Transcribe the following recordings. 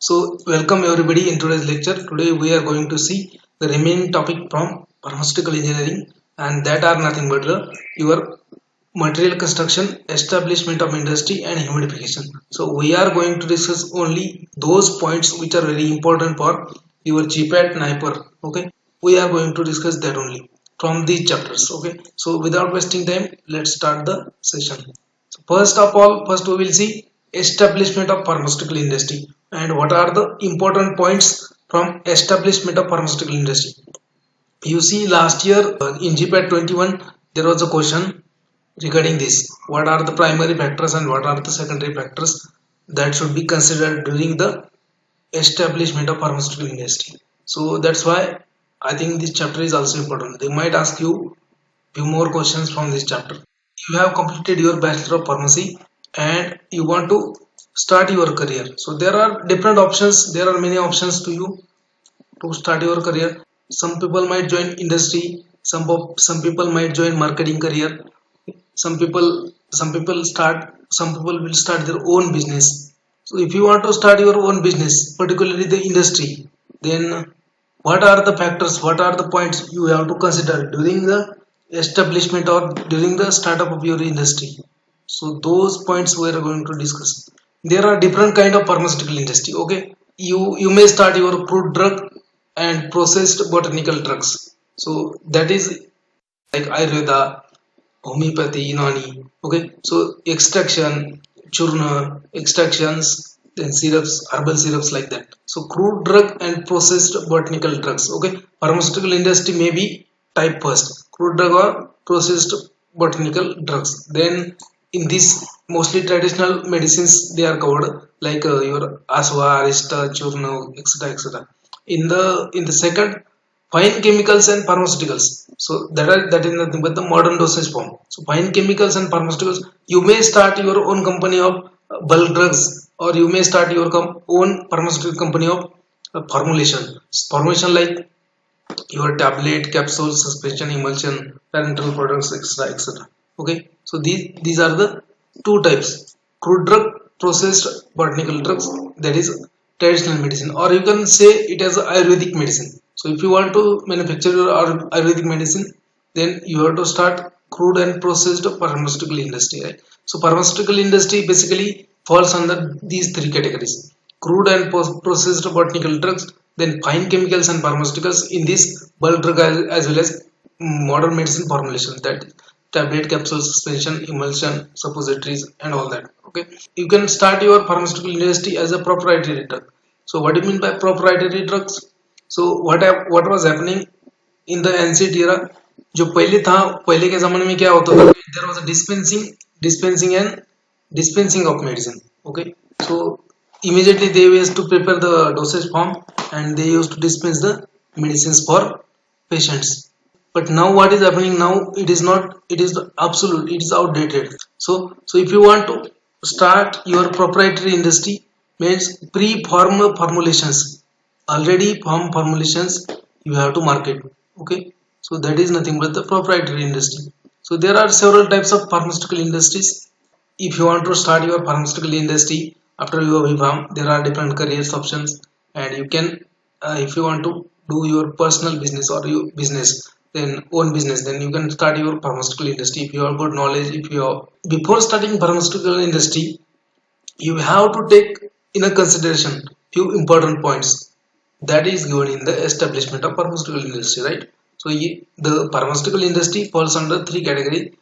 So, welcome everybody in today's lecture. Today we are going to see the remaining topic from pharmaceutical engineering, and that are nothing but your material construction, establishment of industry, and humidification. So, we are going to discuss only those points which are very important for your GPAT NIPER. Okay, we are going to discuss that only from these chapters. Okay, so without wasting time, let's start the session. So first of all, first we will see establishment of pharmaceutical industry and what are the important points from establishment of pharmaceutical industry. You see last year in GPAT 21 there was a question regarding this. What are the primary factors and what are the secondary factors that should be considered during the establishment of pharmaceutical industry? So that's why I think this chapter is also important. They might ask you few more questions from this chapter. You have completed your bachelor of pharmacy and you want to start your career, so there are different options, there are many options to you to start your career. Some people might join industry, some people might join marketing career, some people will start their own business. So if you want to start your own business, particularly the industry, then what are the factors, what are the points you have to consider during the establishment or during the startup of your industry? So those points we are going to discuss. There are different kind of pharmaceutical industry. Okay, you may start your crude drug and processed botanical drugs. So that is like Ayurveda, homeopathy, Unani. Okay, so extraction, churna, extractions, then syrups, herbal syrups, like that. So crude drug and processed botanical drugs. Okay, pharmaceutical industry may be type first, crude drug or processed botanical drugs. Then in this mostly traditional medicines they are covered, like your aswa, arista, churna, etc, etc. In the second, fine chemicals and pharmaceuticals. So that is nothing but the modern dosage form. So fine chemicals and pharmaceuticals, you may start your own company of bulk drugs, or you may start your own pharmaceutical company of formulation like your tablet, capsule, suspension, emulsion, parenteral products, etc, etc. Okay, so these are the two types: crude drug, processed botanical drugs, that is traditional medicine, or you can say it as Ayurvedic medicine. So if you want to manufacture your Ayurvedic medicine, then you have to start crude and processed pharmaceutical industry, right? So pharmaceutical industry basically falls under these three categories: crude and processed botanical drugs, then fine chemicals and pharmaceuticals, in this bulk drug, as well as modern medicine formulation, that tablet, capsule, suspension, emulsion, suppositories, and all that. Okay, you can start your pharmaceutical industry as a proprietary drug. So what do you mean by proprietary drugs? So what was happening in the ancient era? जो पहले था, पहले के जमाने में क्या होता था, there was a dispensing and dispensing of medicine. Okay, so immediately they used to prepare the dosage form and they used to dispense the medicines for patients. But now what is happening now, it is not, it is absolute, it is outdated. So if you want to start your proprietary industry, means pre-formed formulations, already formed formulations, you have to market. Okay, so that is nothing but the proprietary industry. So there are several types of pharmaceutical industries. If you want to start your pharmaceutical industry after your BPharm, there are different careers options, and you can if you want to do your personal business or your business, then own business, then you can start your pharmaceutical industry if you have good knowledge. If you have, before starting pharmaceutical industry, you have to take in a consideration few important points that is given in the establishment of pharmaceutical industry, right? So the pharmaceutical industry falls under three categories.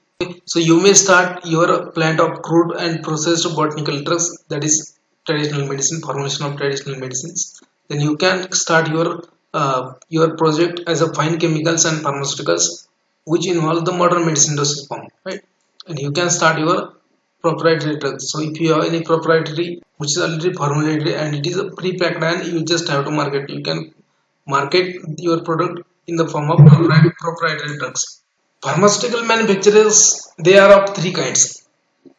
So you may start your plant of crude and processed botanical drugs, that is traditional medicine, formulation of traditional medicines. Then you can start your project as a fine chemicals and pharmaceuticals, which involve the modern medicine dosage form, right? And you can start your proprietary drugs. So if you have any proprietary which is already formulated and it is a pre-packed, and you just have to market, you can market your product in the form of proprietary drugs. Pharmaceutical manufacturers, they are of three kinds.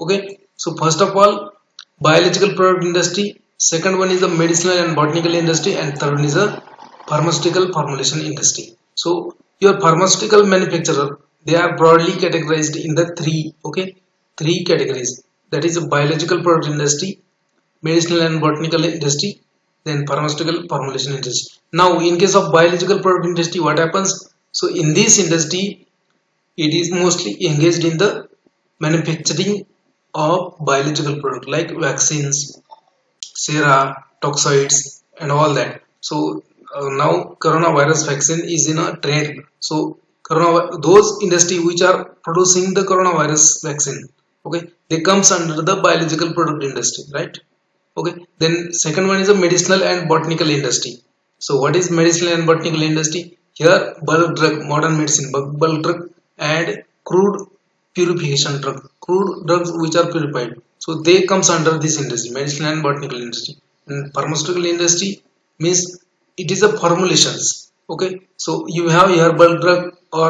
Okay, so first of all, biological product industry, second one is the medicinal and botanical industry, and third one is a pharmaceutical formulation industry. So your pharmaceutical manufacturer, they are broadly categorized in the three categories, that is a biological product industry, medicinal and botanical industry, then pharmaceutical formulation industry. Now in case of biological product industry, what happens? So in this industry, it is mostly engaged in the manufacturing of biological product like vaccines, sera, toxoids, and all that. So now coronavirus vaccine is in a trend. So those industry which are producing the coronavirus vaccine, okay, they comes under the biological product industry, right? Okay, then second one is a medicinal and botanical industry. So what is medicinal and botanical industry? Here bulk drug, modern medicine, bulk drug, and crude purification drug, crude drugs which are purified. So they comes under this industry, medicinal and botanical industry. And pharmaceutical industry means it is a formulations. Okay, so you have your bulk drug or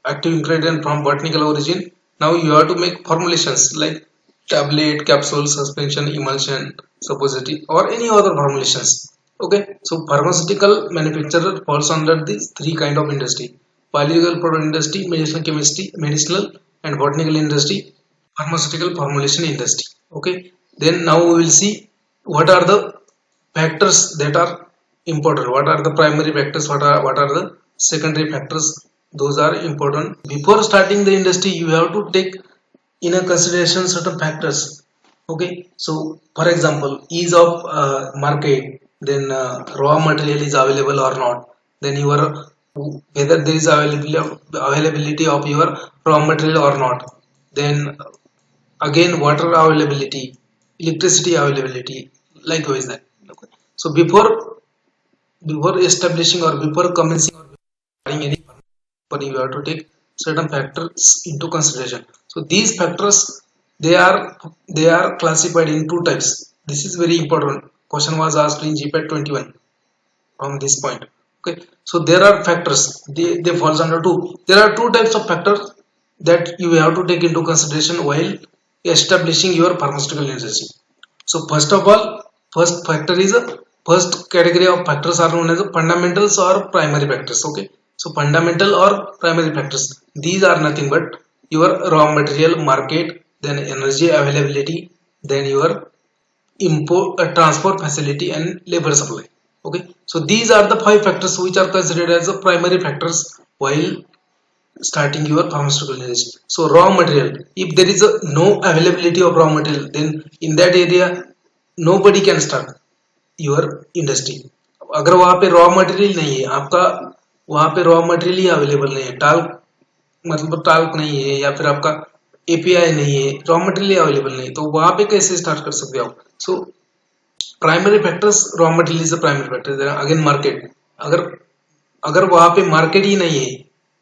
active ingredient from botanical origin. Now you have to make formulations like tablet, capsule, suspension, emulsion, suppository, or any other formulations. Okay, so pharmaceutical manufacturer falls under these three kind of industry: biological product industry, medicinal chemistry, medicinal and botanical industry, pharmaceutical formulation industry. Okay, then now we will see what are the factors that are important, what are the primary factors, what are the secondary factors. Those are important. Before starting the industry, you have to take in a consideration certain factors. Okay, so for example, ease of market, then raw material is available or not, then your whether there is availability of your raw material or not, then again water availability, electricity availability, likewise that. Okay, so before establishing or before commencing or starting any company, you have to take certain factors into consideration. So these factors, they are classified in two types. This is very important. Question was asked in GPAT 21 from this point. Okay, so there are factors, they falls under two. There are two types of factors that you have to take into consideration while establishing your pharmaceutical industry. So first of all, first factor is a first category of factors are known as fundamentals or primary factors. Okay, so fundamental or primary factors, these are nothing but your raw material market, then energy availability, then your import transport facility and labor supply. Okay, so these are the five factors which are considered as the primary factors while starting your pharmaceutical industry. So raw material, if there is no availability of raw material, then in that area nobody can start your industry. अगर वहां पे raw material नहीं है आपका, वहां पे raw material ही available नहीं है, टाल्क मतलब टाल्क नहीं है, या फिर आपका एपीआई नहीं है, रॉ मटेरियल अवेलेबल नहीं, तो वहां पे कैसे स्टार्ट कर सकते हो आप? So primary factors, raw material is the primary factor. Again market, अगर अगर वहां पे मार्केट ही नहीं है,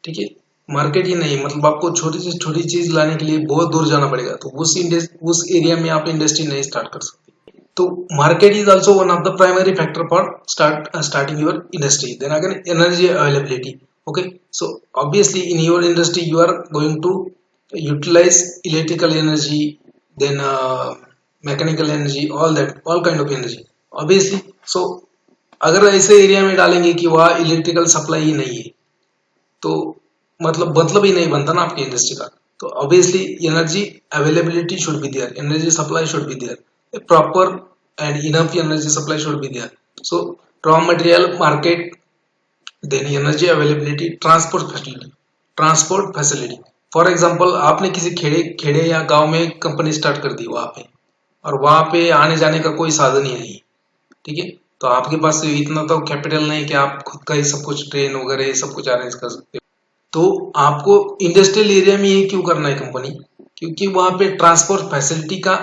ठीक है, मार्केट ही नहीं, मतलब आपको छोटी चीज लाने के लिए बहुत दूर जाना पड़ेगा, तो उस एरिया में आप इंडस्ट्री नहीं स्टार्ट कर सकते। तो market is also one of the primary factor for starting your industry. Then again energy availability. Okay, so obviously in your industry you are going to utilize electrical energy, then mechanical energy, all kind of energy obviously. So अगर ऐसे area में डालेंगे कि वहाँ electrical supply ही नहीं है, तो मतलब ही नहीं बनता ना आपकी इंडस्ट्री का। तो obviously energy availability should be there, energy supply should be there, a proper and enough energy supply should be there. So raw material market, then energy availability, transport facility. For example, आपने किसी खेड़े या गांव में company start कर दी वहां पे, और वहां पे आने जाने का कोई साधन ही नहीं, ठीक है, तो आपके पास इतना तो कैपिटल नहीं कि आप खुद का ही सब कुछ ट्रेन वगैरह सब कुछ अरेंज कर सकते हो। तो आपको इंडस्ट्रियल एरिया में ये क्यों करना है कंपनी? क्योंकि वहां पे ट्रांसपोर्ट फैसिलिटी का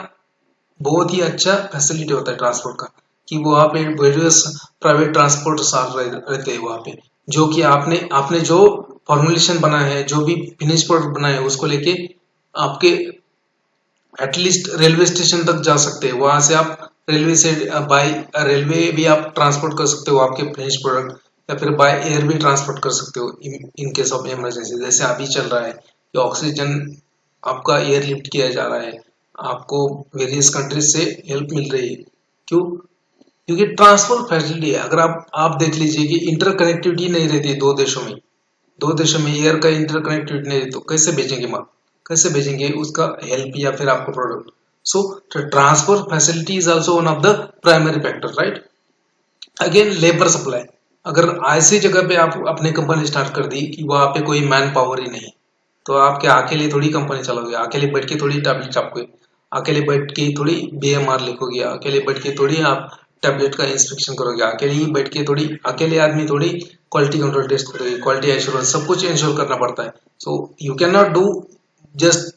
बहुत ही अच्छा फैसिलिटी होता है ट्रांसपोर्ट का, कि वहां पे वेरियस प्राइवेट ट्रांसपोर्ट रहते हैं वहां पे, जो कि आपने जो फॉर्मुलेशन बनाया है, जो भी फिनिश प्रोडक्ट बनाया है, उसको लेके आपके एटलीस्ट रेलवे स्टेशन तक जा सकते हैं। वहां से आप रेलवे से बाय रेलवे भी आप ट्रांसपोर्ट कर सकते हो आपके फिनिश प्रोडक्ट, या फिर बाय एयर भी ट्रांसपोर्ट कर सकते हो इन केस ऑफ इमरजेंसी। जैसे अभी चल रहा है कि ऑक्सीजन आपका एयर लिफ्ट किया जा रहा है, आपको वेरियस कंट्रीज से हेल्प मिल रही है। क्यों? क्योंकि ट्रांसपोर्ट फैसिलिटी है। अगर आप देख लीजिए कि इंटरकनेक्टिविटी नहीं रहती दो देशों में एयर का इंटरकनेक्टिविटी नहीं रहती, तो कैसे भेजेंगे उसका हेल्प या फिर आपका product? So transport facility is also one of the primary factor, right? Again labour supply, अगर ऐसी जगह पे आप अपनी कंपनी स्टार्ट कर दी कि वहां पे कोई मैन पावर ही नहीं, तो आप क्या अकेले थोड़ी कंपनी चलाओगे, अकेले बैठ के थोड़ी टैबलेट छापोगे, अकेले बैठ के थोड़ी बीएमआर लिखोगे, अकेले बैठ के थोड़ी आप टैबलेट का इंस्पेक्शन करोगे, अकेले ही बैठ के थोड़ी, अकेले आदमी थोड़ी क्वालिटी कंट्रोल टेस्ट करोगे, क्वालिटी एश्योरेंस सब कुछ इंश्योर करना पड़ता है. So you can not do just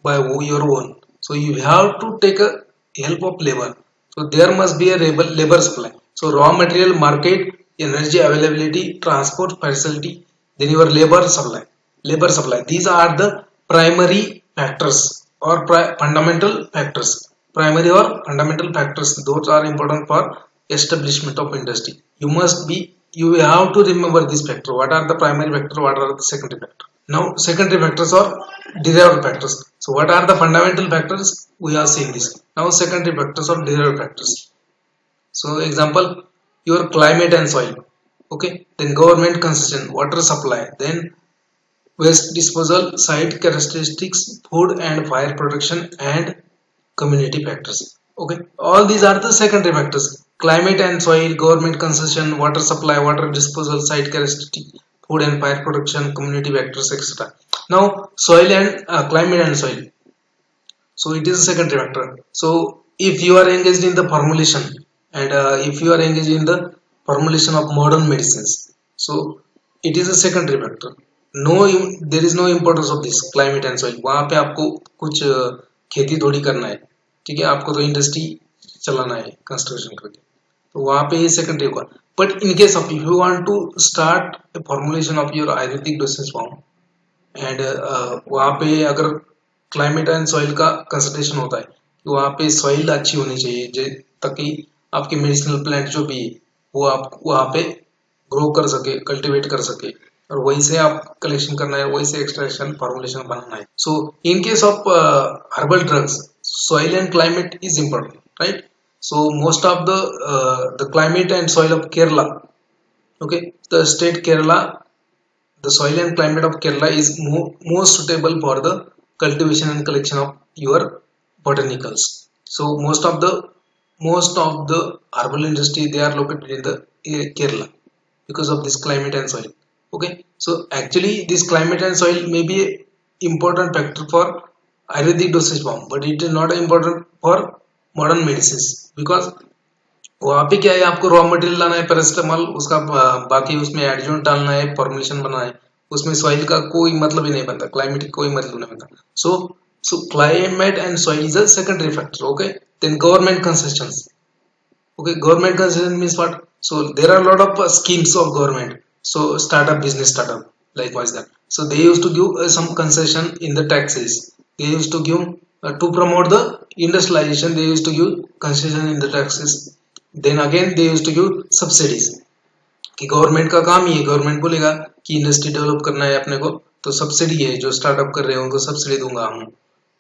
by your own. So you have to take a help of labor. So there must be a labor supply. So raw material market, energy availability, transport facility, then your labor supply. Labor supply. These are the primary factors or fundamental factors. Primary or fundamental factors. Those are important for establishment of industry. You have to remember this factor. What are the primary factor? What are the secondary factor? Now secondary factors or derived factors. So what are the fundamental factors? We have seen this. Now secondary factors or derived factors. So example, your climate and soil. Okay. Then government concession, water supply, then waste disposal, site characteristics, food and fire protection, and community factors. Okay. All these are the secondary factors. Climate and soil, government concession, water supply, water disposal, site characteristics, food and fire protection, community factors, etc. Now soil and climate and soil, so it is a secondary factor. So if you are engaged in the formulation and if you are engaged in the formulation of modern medicines, so it is a secondary factor. No, there is no importance of this climate and soil. वहां पे आपको कुछ खेती थोड़ी करना है, ठीक है, आपको तो इंडस्ट्री चलाना है कंस्ट्रक्शन करके, तो वहां पे ये सेकेंडरी होगा. But in case of if you want to start formulation of your ayurvedic dosage form and वहाँ पे अगर क्लाइमेट एंड सॉइल का कंसल्टेशन होता है तो वहाँ पे सॉइल अच्छी होनी चाहिए ताकि आपके मेडिसिनल प्लांट जो भी वो आप वहाँ पे ग्रो कर सके, कल्टीवेट कर सके, और वहीं से आप कलेक्शन करना है, वहीं से एक्सट्रैक्शन फॉर्मुलेशन बनाना है. So in case of herbal drugs, soil and climate is important, right? So most of the climate and soil of Kerala, okay, the state Kerala, the soil and climate of Kerala is most suitable for the cultivation and collection of your botanicals. So most of the herbal industry, they are located in the Kerala because of this climate and soil. Okay, so actually this climate and soil may be a important factor for Ayurvedic dosage form, but it is not important for modern medicines because वहाँ पे क्या है, आपको raw material लाना है paracetamol, उसका बाकी उसमें एडजून डालना है, फॉर्मुलेशन बनाना है, उसमें सॉइल का कोई मतलब ही नहीं बनता, क्लाइमेट का कोई मतलब नहीं बनता. So climate and soil is a secondary factor. Okay, then government concessions. Okay, government concession means what? So there are a lot of schemes of government. So business startup, likewise that. So they used to give some concession in the taxes. They used to give to promote the industrialization. They used to give concession in the taxes. Then again they used to give subsidies. कि government का काम ही है, government बोलेगा कि industry develop करना है अपने को, तो सब्सिडी है, जो स्टार्टअप कर रहे हैं उनको सब्सिडी दूंगा हम,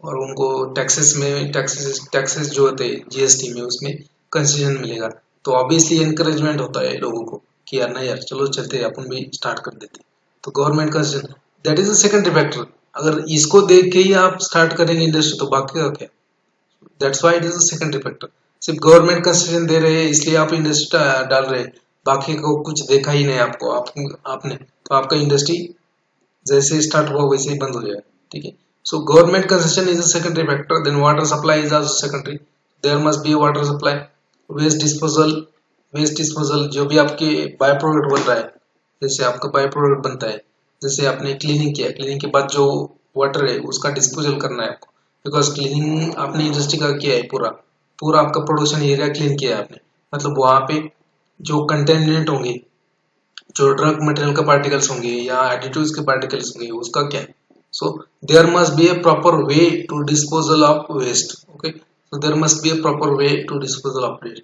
और उनको टैक्सेस जो होते हैं जीएसटी में उसमें कंसेशन मिलेगा. तो ऑब्वियसली एनकरेजमेंट होता है लोगों को कि यार ना यार चलो चलते हैं, अपन भी स्टार्ट कर देते. तो government concession, that is a secondary factor. अगर इसको देख के ही आप स्टार्ट करेंगे इंडस्ट्री तो बाकी का क्या? That's why it is a secondary factor. सिर्फ गवर्नमेंट कंसेशन दे रहे हैं इसलिए आप इंडस्ट्री डाल रहे हैं, बाकी को कुछ देखा ही नहीं आपको, आपने तो आपका इंडस्ट्री जैसे स्टार्ट हुआ वैसे ही बंद हो जाएगा. ठीक है. So government concession is a secondary factor. Then water supply is also secondary. There must be water supply. Waste disposal जो भी आपके बाय प्रोडक्ट बन रहा है, जैसे आपका बाय प्रोडक्ट बनता है, जैसे आपने क्लीनिंग किया, क्लीनिंग के बाद जो वाटर है उसका डिस्पोजल करना है आपको, बिकॉज क्लीनिंग आपने इंडस्ट्री का किया है, पूरा आपका प्रोडक्शन एरिया क्लीन किया है आपने, मतलब वहां पे जो कंटेमिनेंट होंगे, जो ड्रग मटेरियल का पार्टिकल्स होंगे या एडिटिव्स के पार्टिकल्स होंगे, उसका क्या है. So there must be a proper way to disposal of waste. Okay, so there must be a proper way to disposal of it.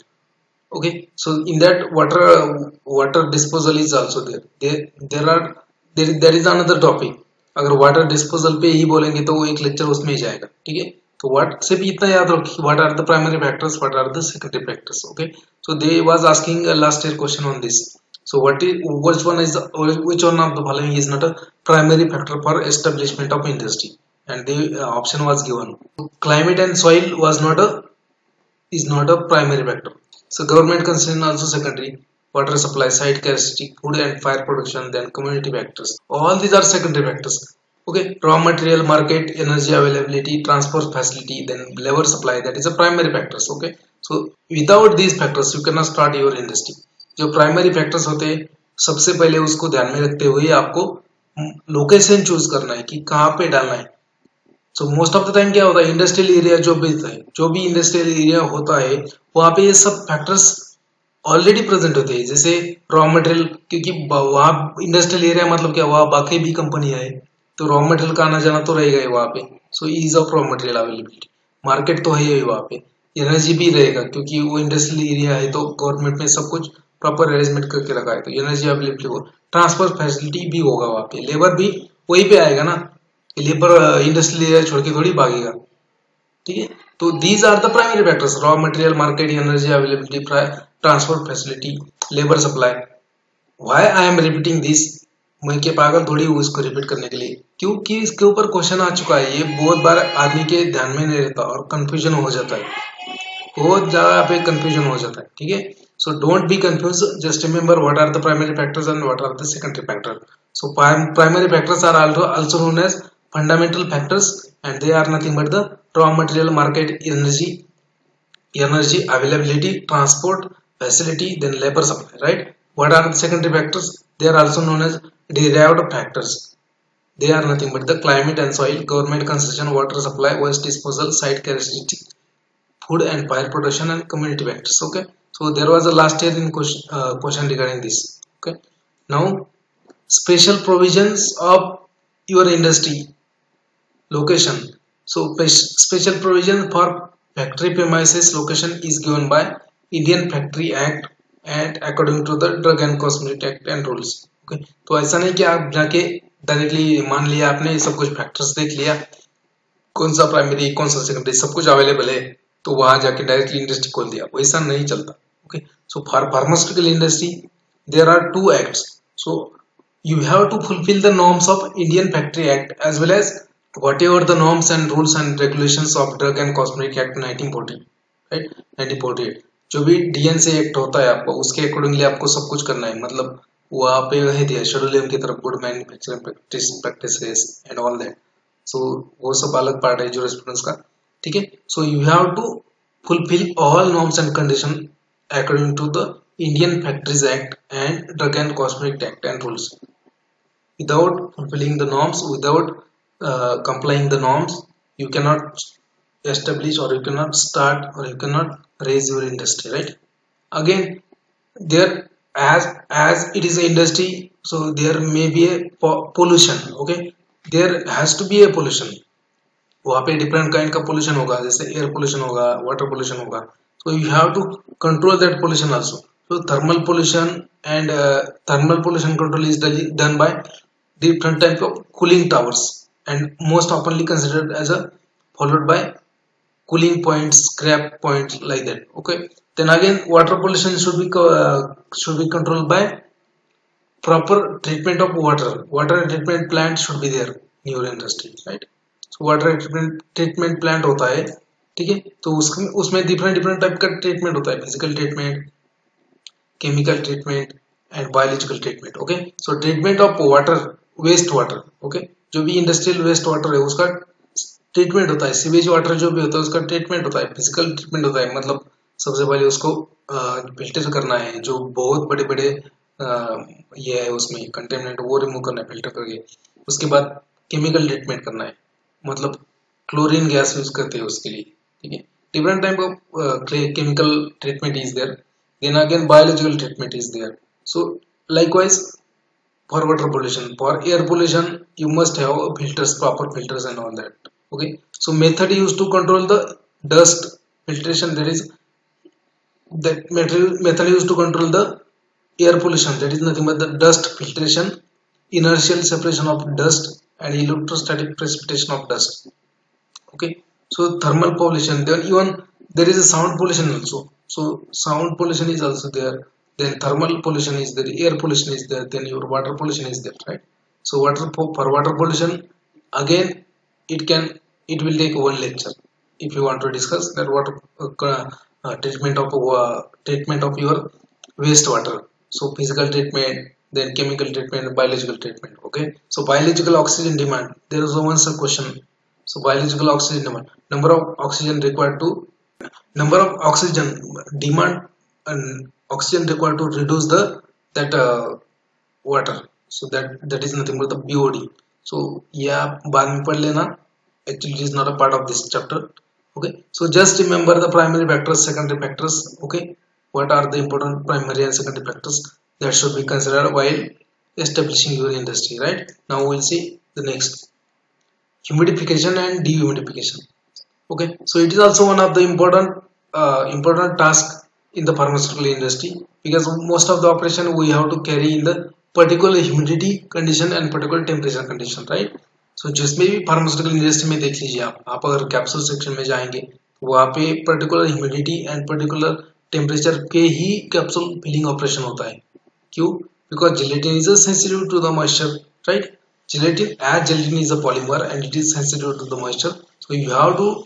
Okay, so in that water disposal is also there is another topic. अगर water disposal पे ही बोलेंगे तो वो एक lecture उसमें ही जाएगा. ठीक है. तो व्हाट सिर्फ इतना याद रखिए, what are the primary factors, what are the secondary factors. Okay, so they was asking last year question on this. So which one of the following is not a primary factor for establishment of industry? And the option was given. Climate and soil is not a primary factor. So government concern also secondary. Water supply, site scarcity, food and fire production, then community factors. All these are secondary factors. Okay, raw material market, energy availability, transport facility, then labor supply, that is a primary factors. Okay, so without these factors you cannot start your industry. जो primary factors होते हैं सबसे पहले उसको ध्यान में रखते हुए आपको लोकेशन चूज करना है कि कहाँ पे डालना है. So most of the time क्या होता है, इंडस्ट्रियल एरिया जो भी इंडस्ट्रियल एरिया होता है वहां पे ये सब फैक्टर्स ऑलरेडी प्रेजेंट होते हैं. जैसे रॉ मटेरियल, क्योंकि वहाँ इंडस्ट्रियल एरिया मतलब क्या, वहाँ बाकी भी कंपनी है तो रॉ मटेरियल का आना जाना तो रहेगा ही वहाँ पे. So ease of raw material availability, market तो है ही वहाँ पे. एनर्जी भी रहेगा क्योंकि वो इंडस्ट्रियल एरिया है तो गवर्नमेंट ने सब कुछ प्रॉपर अरेंजमेंट करके रखा है तो एनर्जी अवेलेबिलिटी हो. ट्रांसपोर्ट फैसिलिटी भी होगा वहाँ पे. लेबर भी वहीं पे आएगा ना, लेबर इंडस्ट्रियल एरिया छोड़ के थोड़ी भागेगा. ठीक है, तो these are the primary factors, raw material market, energy availability, transport facility, labour supply. Why I am repeating this, मैं के पागल थोड़ी हूँ इसको रिपीट करने के लिए, क्योंकि इसके ऊपर क्वेश्चन आ चुका है. ये बहुत बार आदमी के ध्यान में नहीं रहता और कंफ्यूजन हो जाता है, बहुत ज्यादा पे कंफ्यूजन हो जाता है. ठीक है, so don't be confused, just remember what are the primary factors and what are the secondary factors. So primary factors are also known as fundamental factors and they are nothing but the raw material market, energy availability, transport facility, then labor supply, right? What are the secondary factors? They are also known as derived factors. They are nothing but the climate and soil, government concession, water supply, waste disposal, site characteristic, food and fire production, and community factors. Okay, so there was a last year in question regarding this. Okay, now special provisions of your industry location. So special provision for factory premises location is given by Indian Factory Act and according to the Drug and Cosmetic Act and rules. Okay, तो ऐसा नहीं कि आप जाके directly मान लिया आपने सब कुछ फैक्टर्स देख लिया, कौन सा प्राइमरी कौन सा सेकेंडरी सब कुछ अवेलेबल है तो वहां जाके डायरेक्टली इंडस्ट्री खोल दिया, वैसा नहीं चलता. Okay, so for pharmaceutical industry there are two acts. सो you have to fulfill the norms of Indian Factory Act as well as whatever the norms and rules and regulations of Drug and Cosmetic Act 1940, right? 1948 जो भी DNC act होता है आपको उसके accordingly आपको सब कुछ करना है. मतलब वहाँ पे है दिया शेड्यूल एम की तरफ good manufacturing practices and all that. So वो सब अलग पार्ट है जूरिस्प्रूडेंस का. ठीक है, so you have to fulfil all norms and condition according to the Indian Factories Act and Drug and Cosmetic Act and rules. Without fulfilling the norms, without complying the norms, you cannot establish or you cannot start or you cannot raise your industry, right? Again, there as it is an industry, so there may be a pollution. Okay, there has to be a pollution. वहाँ पे different kind का pollution होगा, जैसे air pollution होगा, water pollution होगा. So you have to control that pollution also. So thermal pollution and thermal pollution control is done by different type of cooling towers and most oftenly considered as a followed by cooling points, scrap points like that. Okay. Then again, water pollution should be controlled by proper treatment of water. Water treatment plant should be there in your industry, right? So water treatment plant होता है, ठीक है, तो उसमें different type का treatment होता है, physical treatment, chemical treatment and biological treatment. Okay, so treatment of water, waste water. Okay, जो भी इंडस्ट्रियल वेस्ट वाटर है उसका ट्रीटमेंट होता है, सीवेज वाटर जो भी होता है उसका ट्रीटमेंट होता है, फिजिकल ट्रीटमेंट होता है. मतलब सबसे पहले उसको फिल्टर करना है, जो बहुत बड़े बड़े ये है उसमें कंटेमिनेंट वो रिमूव करना है फिल्टर करके. उसके बाद केमिकल ट्रीटमेंट करना है, मतलब क्लोरीन गैस यूज करते हैं उसके लिए. ठीक है, different type of chemical treatment is there. Then again biological treatment is there. So likewise for water pollution, for air pollution you must have filters, proper filters and all that. Okay, so method used to control the dust filtration, that is that method used to control the air pollution, that is nothing but the dust filtration, inertial separation of dust and electrostatic precipitation of dust. Okay, so thermal pollution, then even there is a sound pollution also. So sound pollution is also there, then thermal pollution is there, air pollution is there, then your water pollution is there, right? So for water pollution again it will take one lecture if you want to discuss that water treatment of your wastewater. So physical treatment, then chemical treatment, biological treatment. Okay, so biological oxygen demand, there is always a question. So biological oxygen demand, number of oxygen required to number of oxygen demand and oxygen required to reduce the that water. So that is nothing but the BOD. So yeah, बाद में पढ़ लेना, actually it is not a part of this chapter. Okay, so just remember the primary factors, secondary factors. Okay, what are the important primary and secondary factors that should be considered while establishing your industry, right? Now we'll see the next, humidification and dehumidification. Okay, so it is also one of the important task in the pharmaceutical industry, because most of the operation we have to carry in the particular humidity condition and particular temperature condition, right? So जिसमें भी pharmaceutical industry में देख लीजिए आप अगर capsule section में जाएंगे तो वहाँ पे particular humidity and particular temperature पे ही कैप्सूल फिलिंग ऑपरेशन होता है. क्यों? Because gelatin is sensitive to the moisture, right? Gelatin is a polymer and it is sensitive to the moisture, so you have to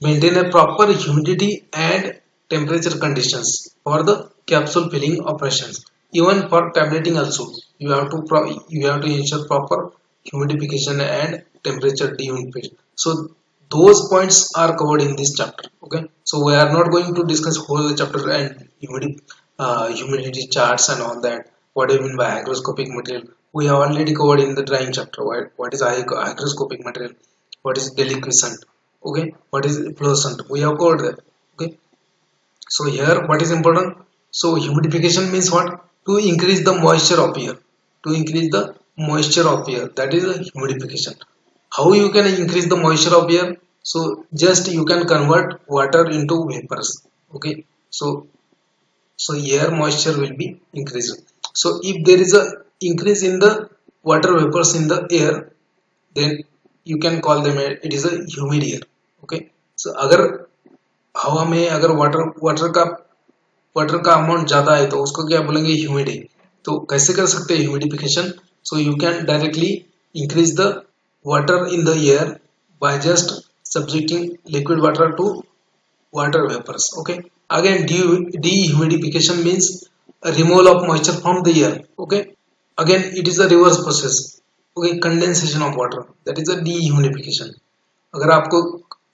maintain a proper humidity and temperature conditions for the capsule filling operations. Even for tableting also you have to ensure proper humidification and temperature dehumidification. So those points are covered in this chapter. Okay, so we are not going to discuss whole chapter and humidity charts and all that. What do you mean by hygroscopic material? We have already covered in the drying chapter. What is hygroscopic material? What is deliquescent? Okay, what is fluorescent? We have covered that. Okay, so here what is important? So humidification means what? To increase the moisture of air. To increase the moisture of air. That is the humidification. How you can increase the moisture of air? So just you can convert water into vapors. Okay, so air moisture will be increased. So if there is a increase in the water vapors in the air, then you can call them it is a humid air. Okay, so अगर हवा में अगर water का amount ज्यादा है तो उसको क्या बोलेंगे? ह्यूमिड है. तो कैसे कर सकते हैं humidification? So you can directly increase the water in the air by just subjecting liquid water to water vapors. Okay, again dehumidification means a removal of moisture from the air. Okay, again it is a reverse process. Okay, condensation of water, that is a dehumidification. अगर आपको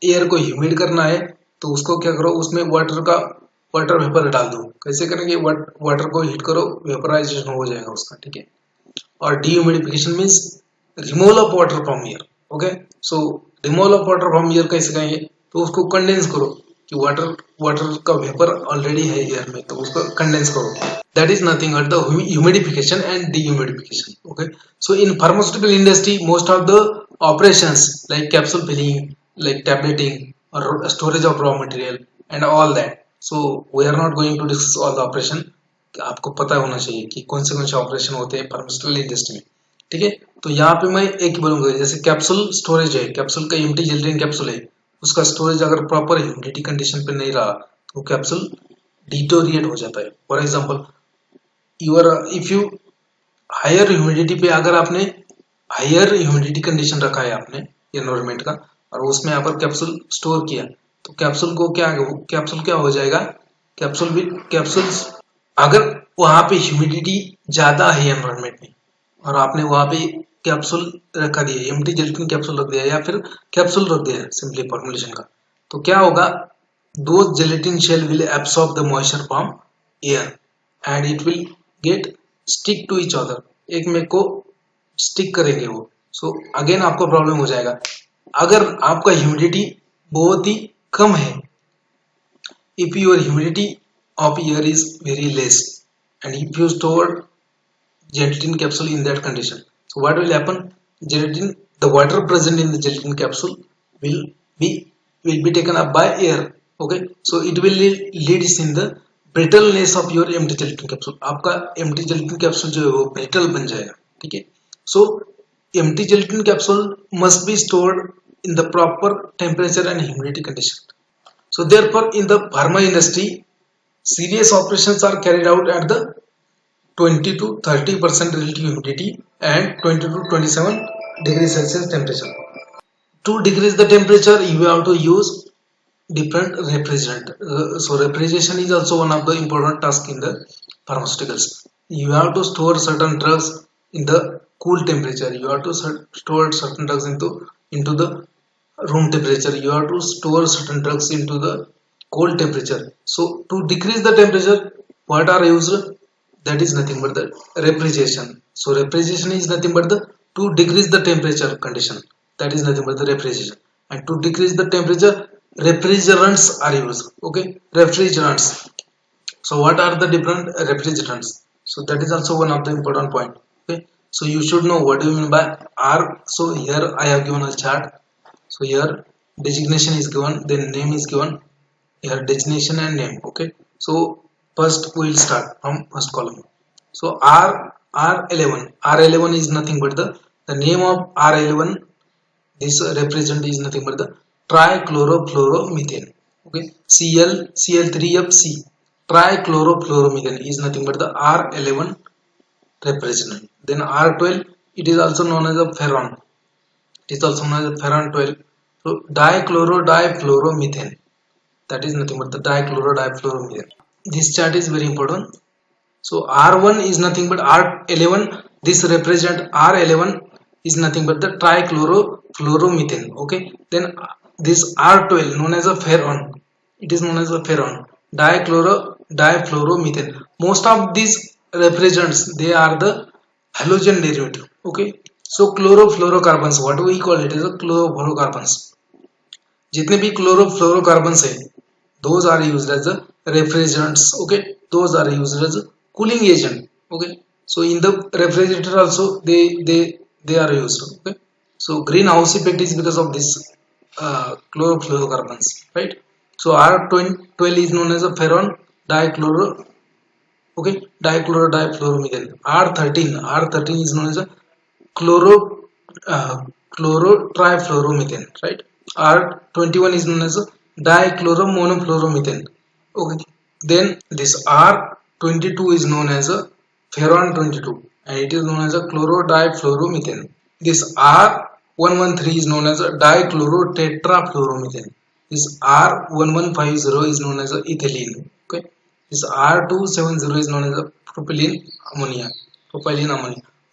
air को humid करना है तो उसको क्या करो, उसमें वाटर वेपर डाल दो. कैसे करेंगे? वाटर को हीट करो, वेपराइजेशन हो जाएगा उसका. ठीक है. और dehumidification means removal of water from air. Okay, so removal of water from air कैसे करेंगे? तो उसको कंडेंस करो कि वाटर का वेपर ऑलरेडी है एयर में, तो उसको कंडेंस करो. That is nothing but the humidification and dehumidification. Okay, so in pharmaceutical industry most of the operations like capsule filling, like tabletting और storage of raw material and all that. So we are not going to discuss all the operation. आपको पता होना चाहिए कि कौन से operation होते हैं फार्मास्यूटिकल इंडस्ट्री में. ठीक है, तो यहाँ पे मैं एक ही बोलूंगा, जैसे कैप्सूल स्टोरेज है, कैप्सूल का एम्प्टी जेलेटिन कैप्सूल है, उसका स्टोरेज अगर प्रॉपर ह्यूमिडिटी कंडीशन पे नहीं रहा तो कैप्सूल डिटोरिएट हो जाता है. For example if you hire humidity पे, अगर आपने हायर ह्यूमिडिटी कंडीशन रखा है आपने एनवायरमेंट का और उसमें यहाँ पर कैप्सूल स्टोर किया, तो कैप्सूल क्या हो जाएगा? कैप्सूल अगर वहां पे ह्यूमिडिटी ज्यादा है एनवायरमेंट में और आपने वहां पे कैप्सूल रखा दिया, एम्प्टी जेलेटिन कैप्सूल रख दिया या फिर कैप्सूल रख दिया सिंपली फॉर्मुलेशन का, तो क्या होगा? दो gelatin shell will absorb the moisture from air and it will get stick to each other. एक में को स्टिक करेंगे वो. सो अगेन आपको प्रॉब्लम हो जाएगा. अगर आपका ह्यूमिडिटी बहुत ही कम है, if your humidity of air is very less and if you store gelatin capsule in that condition, so what will happen? The water present in the gelatin capsule will be taken up by air. Okay, so it will lead in the brittleness of your empty gelatin capsule. आपका empty gelatin capsule जो है वो brittle बन जाएगा. ठीक है, so empty gelatin capsule must be stored in the proper temperature and humidity condition. So therefore in the pharma industry, serious operations are carried out at the 20 to 30% relative humidity and 20 to 27 degrees Celsius temperature. To decrease the temperature, you have to use different refrigerant. So refrigeration is also one of the important tasks in the pharmaceuticals. You have to store certain drugs in the cool temperature. You have to store certain drugs into the room temperature. You have to store certain drugs into the cold temperature. So to decrease the temperature, what are used? That is nothing but the refrigeration. So refrigeration is nothing but the to decrease the temperature condition. That is nothing but the refrigeration. And to decrease the temperature, refrigerants are used. Okay, refrigerants. So what are the different refrigerants? So that is also one of the important point. Okay, so you should know what do you mean by R. So here I have given a chart. So here designation is given, then name is given. Here designation and name. Okay, so first we will start from first column. So R11. R11 is nothing but the name of R11. This represent is nothing but the trichlorofluoromethane. Okay, Cl3FC. Trichlorofluoromethane is nothing but the R11 represent. Then R12, it is also known as a ferron. It is also known as a ferron 12. So dichloro-difluoromethane. That is nothing but the dichloro-difluoromethane. This chart is very important. So R1 is nothing but R11. This represent R11 is nothing but the trichlorofluoromethane. Okay. Then this R12 known as a ferron. It is known as a ferron. Dichloro-difluoromethane. Most of these refrigerants, they are the halogen derivative. Okay. So chlorofluorocarbons, what we call it is a chlorofluorocarbons. जितने भी chlorofluorocarbons है, those are used as the refrigerants. Okay, those are used as a cooling agent. Okay, so in the refrigerator also they are used. Okay, so greenhouse effect is because of this chlorofluorocarbons, right? So R12 is known as a ferron dichloro. Okay, dichloro-difluoromethane. R13 is known as a chloro chlorotrifluoromethane, right? R21 is known as a dichloromonofluoromethane. Okay, then this R22 is known as a ferron 22 and it is known as a chlorodifluoromethane. This R113 is known as a dichlorotetrafluoromethane. This R1150 is known as a ethylene. Okay, this R270 is known as a propylene ammonia.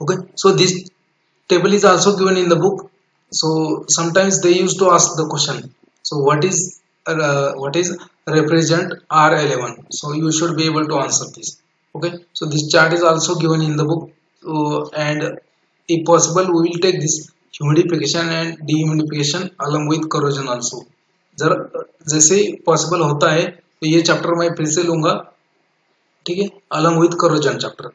Okay, so this table is also given in the book. So sometimes they used to ask the question. So what is represent R11? So you should be able to answer this. Okay. So this chart is also given in the book. So, and if possible, we will take this humidification and dehumidification along with corrosion also. जर जैसे possible होता है तो ये chapter मैं फिर से लूंगा, ठीक है, अलॉन्ग विद corrosion चैप्टर,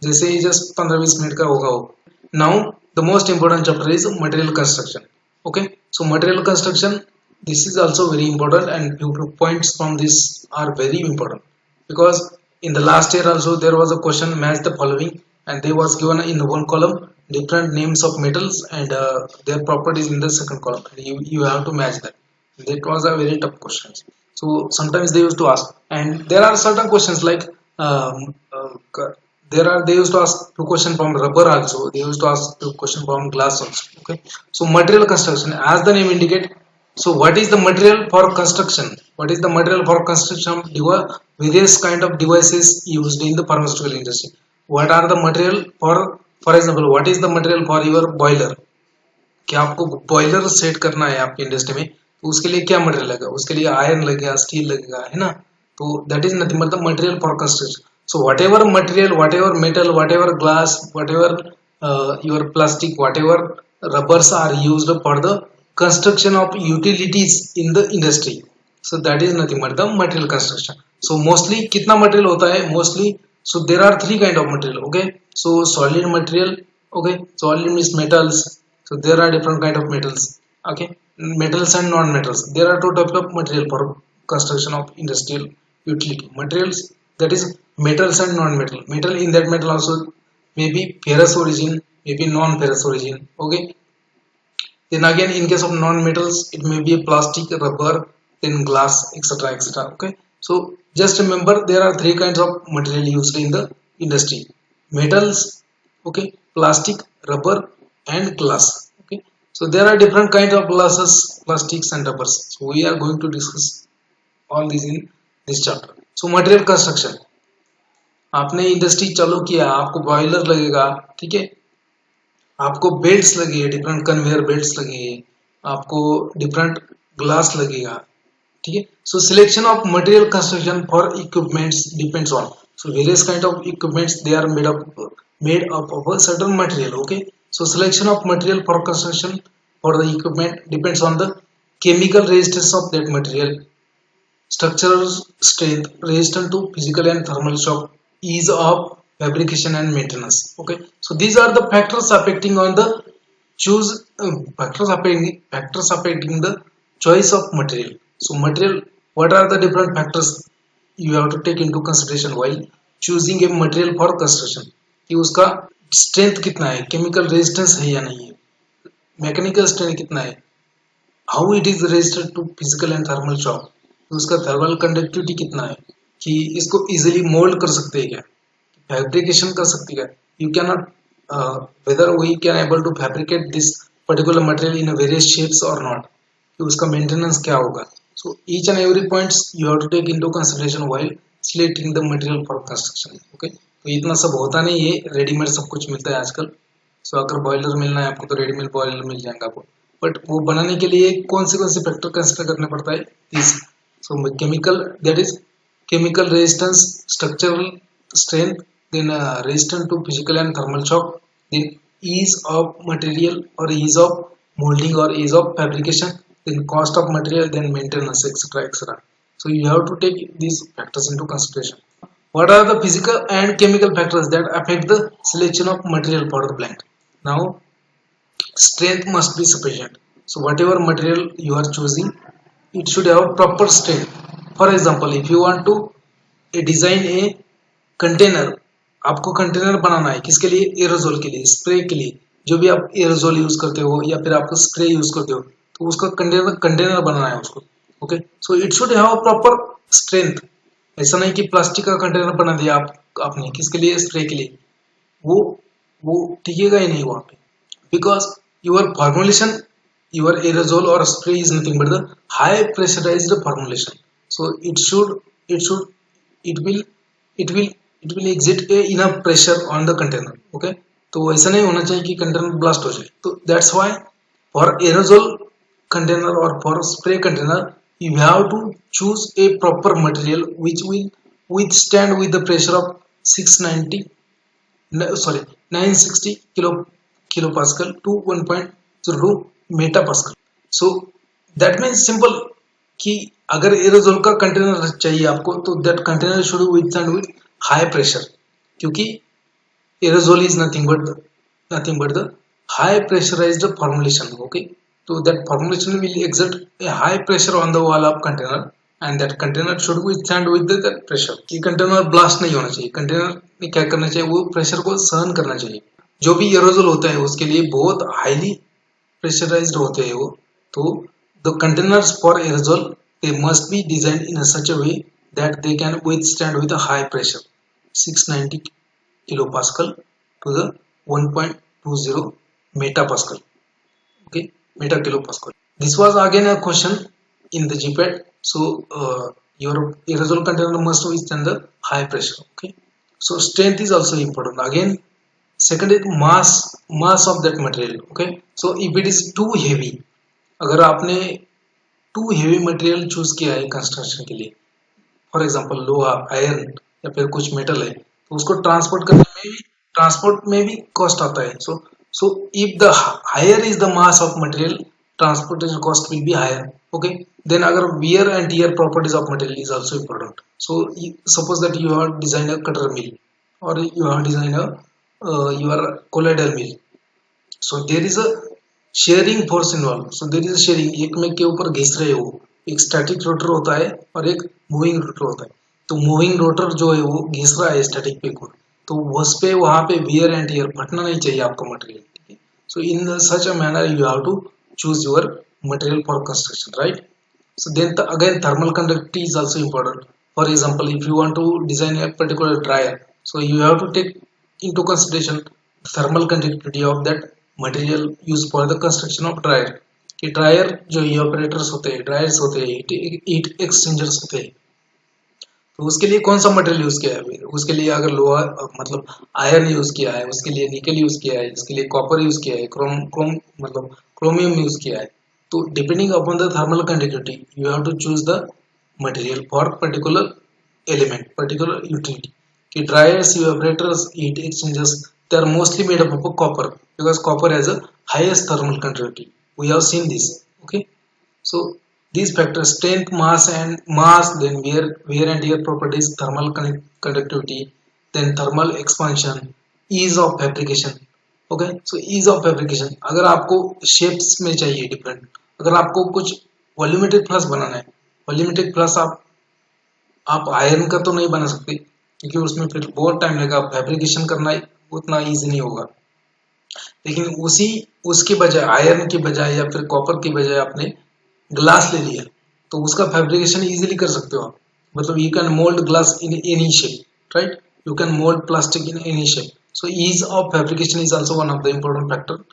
जैसे ही जस्ट 15-20 मिनट का होगा वो. Now the most important chapter is material construction. Okay, so material construction, this is also very important and few points from this are very important because in the last year also there was a question match the following and they was given in the one column different names of metals and their properties in the second column. You have to match that. That was a very tough question. So sometimes they used to ask, and there are certain questions like they used to ask two questions from rubber also, they used to ask two questions from glass also. Okay, so material construction, as the name indicate, so what is the material for construction? What is the material for construction? Various kind of devices used in the pharmaceutical industry. What are the material for example, what is the material for your boiler? कि आपको boiler set करना है आपकी industry में, तो उसके लिए क्या मटेरियल लगेगा? उसके लिए आयरन लगेगा, स्टील लगेगा, है ना? तो that is nothing but the material for construction. So whatever material, whatever metal, whatever glass, whatever your plastic, whatever rubbers are used for the construction of utilities in the industry. So that is nothing but the material construction. So mostly कितना material होता है? Mostly, so there are three kind of material. Okay, so solid material. Okay, solid means metals. So there are different kind of metals. Okay, metals and non-metals. There are two types of material for construction of industrial utility. Materials, that is metals and non-metal. Metal, in that metal also may be ferrous origin, may be non-ferrous origin. Okay, then again in case of non-metals it may be a plastic, rubber, then glass, etc, etc. Okay, so just remember there are three kinds of material used in the industry: metals, okay, plastic, rubber and glass. Okay, So there are different kind of glasses, plastics and rubbers. So we are going to discuss all these in this chapter. So material construction, आपने industry चालू किया, आपको boiler लगेगा, ठीक है, आपको belts लगेगा, different conveyor belts लगेंगे, आपको डिफरेंट ग्लास लगेगा, ठीक है. So selection of material construction for equipments depends on, so various kind of equipments they are made up of a certain material. Okay, so selection of material for construction for the equipment depends on the chemical resistance of that material, structural strength, resistance to physical and thermal shock, ease of fabrication and maintenance. Okay, so these are the factors affecting on the choose factors affecting the choice of material. So material, what are the different factors you have to take into consideration while choosing a material for construction, कि उसका strength कितना है, chemical resistance है या नहीं है, mechanical strength कितना है, how it is resistant to physical and thermal shock, उसका थर्मल कंडक्टिविटी कितना है, कि इसको इजीली मोल्ड कर सकते हैं क्या, फैब्रिकेशन कर सकते हैं क्या, you can not whether we can able to fabricate this particular material in a various shapes or not, कि उसका मेंटेनेंस क्या होगा. So each and every points you have to take into consideration while selecting the material for construction. Okay, तो इतना सब होता नहीं है, रेडीमेड सब कुछ मिलता है आजकल. सो अगर बॉयलर मिलना है आपको तो रेडीमेड बॉयलर मिल जाएगा आपको, बट वो बनाने के लिए कौन से फैक्टर कंसिडर करना पड़ता है, this. So chemical, that is chemical resistance, structural strength, then resistance to physical and thermal shock, then ease of material or ease of molding or ease of fabrication, then cost of material, then maintenance, etc., etc. So you have to take these factors into consideration. What are the physical and chemical factors that affect the selection of material for the plant? Now strength must be sufficient. So whatever material you are choosing, it should have proper strength. For example, if you want to design a container, आपको container बनाना है किसके लिए, aerosol के लिए, spray के लिए, जो भी आप एरोजोल यूज करते हो या फिर आप स्प्रे यूज करते हो, तो उसका कंटेनर बनाना है उसको. Okay, so it should have proper strength. ऐसा नहीं कि प्लास्टिक का कंटेनर बना दिया आपने किसके लिए, स्प्रे के लिए, वो टिकेगा ही नहीं वहां पे, because your formulation, your aerosol और spray is nothing but the high pressurized formulation. So it will exert a enough pressure on the container. Okay, तो ऐसा नहीं होना चाहिए कि कंटेनर ब्लास्ट हो जाए. तो that's why for aerosol container और for spray container you have to choose a proper material which will withstand with the pressure of 960 kilopascal to 1.02 metapascal. So that means simple कि अगर aerosol का container चाहिए आपको, तो that container should withstand with high pressure, क्योंकि aerosol is nothing but the high pressurized formulation. Okay, so that formulation will exert a high pressure on the wall of container and that container should withstand with that pressure. कि container blast नहीं होना चाहिए, container ने क्या करना चाहिए, वो pressure को सहन करना चाहिए. जो भी एरोजोल होता है उसके लिए बहुत हाईली प्रेशराइज्ड होते हैं वो. तो the containers for aerosol, they must be designed in such a way that they can withstand with a high pressure 690 kilopascal to the 1.20 metapascal. Okay, metakilopascal. This was again a question in the GPAT. So your aerosol container must withstand the high pressure. Okay, so strength is also important. Again, second is mass of that material. Okay, so if it is too heavy, अगर आपने to heavy material choose किया है construction के लिए, for example लोहा, iron या फिर कुछ मेटल है, तो उसको ट्रांसपोर्ट में भी कॉस्ट आता है. So if the higher is the mass of material, transportation cost will be higher. Okay, then अगर wear and tear properties of material is also important. So suppose that you have design a cutter mill और you have design a your colloidal mill. So there is a shearing force involve. So there is a shearing, एक में के ऊपर घिस रहे हो, एक static rotor होता है और एक मूविंग रोटर होता है. तो मूविंग रोटर जो है वो घिस रहा है स्टैटिक पे को, तो उस पे वहां पे वियर एंड टियर फटना नहीं चाहिए आपका मटेरियल. ठीक है, so in such a manner you have to choose your material for construction, right. So then again thermal conductivity is also important. For example, if you want to design a particular dryer, so you have to take into consideration thermal conductivity of that material use for the construction of dryer, कि dryer जो evaporators होते हैं, dryers होते हैं, heat exchangers होते हैं, तो उसके लिए कौन सा मटेरियल यूज किया है? उसके लिए अगर लोहा मतलब आयरन यूज किया है, उसके लिए निकल यूज किया है, उसके लिए कॉपर यूज किया है, क्रोम क्रोम मतलब क्रोमियम यूज किया है। तो depending upon the thermal conductivity you have to choose the material for particular element, particular utility. कि dryers, evaporators, heat exchangers, they are mostly made up of copper because copper has a highest thermal conductivity. We have seen this. Okay, so these factors: strength, mass, then wear and tear properties, thermal conductivity, then thermal expansion, ease of fabrication. Okay, so ease of fabrication. अगर आपको shapes में चाहिए different, अगर आपको कुछ volumetric flux बनाना है, volumetric flux आप iron का तो नहीं बना सकते क्योंकि उसमें फिर बहुत टाइम लगेगा, फैब्रिकेशन करना उतना इजी नहीं होगा। लेकिन उसके बजाय, आयरन के बजाय या फिर कॉपर के बजाय आपने ग्लास ले लिया तो उसका फैब्रिकेशन इजीली कर सकते हो आप। मतलब you can mould glass in any shape, right? You can mould plastic in any shape. So ease of fabrication is also one of the important factor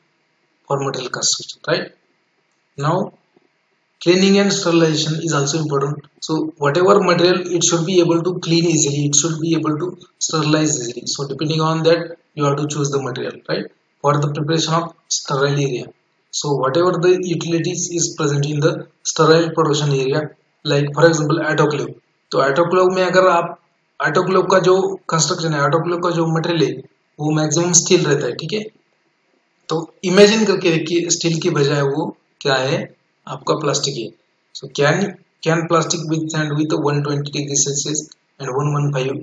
for material construction, right? Now cleaning and sterilization is also important. So whatever material, it should be able to clean easily, it should be able to sterilize easily. So depending on that you have to choose the material, right, for the preparation of sterile area. So whatever the utilities is present in the sterile production area, like for example autoclave. तो autoclave में अगर आप autoclave का जो construction है, autoclave का जो material है वो मैक्सिमम स्टील रहता है, ठीक है? तो इमेजिन करके देखिए स्टील की बजाय वो क्या है, आपका प्लास्टिक है। So can plastic withstand with 120 degree Celsius and 115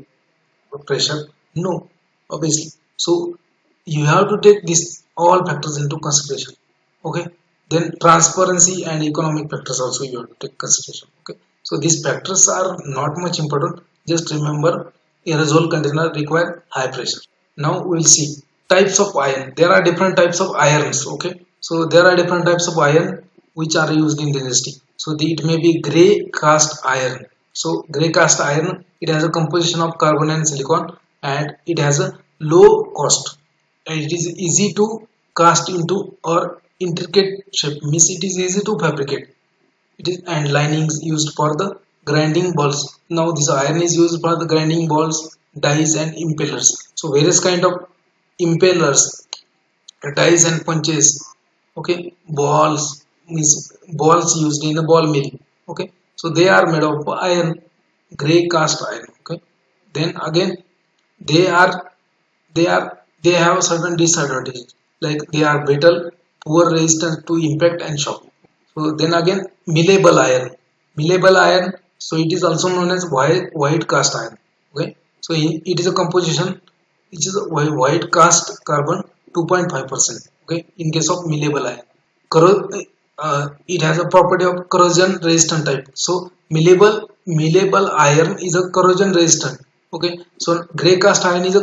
pressure? No, obviously. So you have to take this all factors into consideration. Okay, then transparency and economic factors also you have to take consideration. Okay, so these factors are not much important. Just remember, aerosol container require high pressure. Now we will see types of iron. There are different types of irons. Okay, so there are different types of iron which are used in the industry. So it may be gray cast iron. So gray cast iron, it has a composition of carbon and silicon and it has a low cost and it is easy to cast into or intricate shape, means it is easy to fabricate. It is, and linings used for the grinding balls. Now this iron is used for the grinding balls, dies and impellers. So various kind of impellers, dies and punches, okay, balls, means balls used in a ball mill. Okay, so they are made of iron, gray cast iron. Okay, then again they are they have certain disadvantages, like they are brittle, poor resistance to impact and shock. So then again malleable iron, so it is also known as white cast iron. Okay, so it is a composition which is a white cast carbon 2.5%. Okay, in case of malleable iron, it has a property of corrosion resistant type. So malleable iron is a corrosion resistant. Okay, so gray cast iron is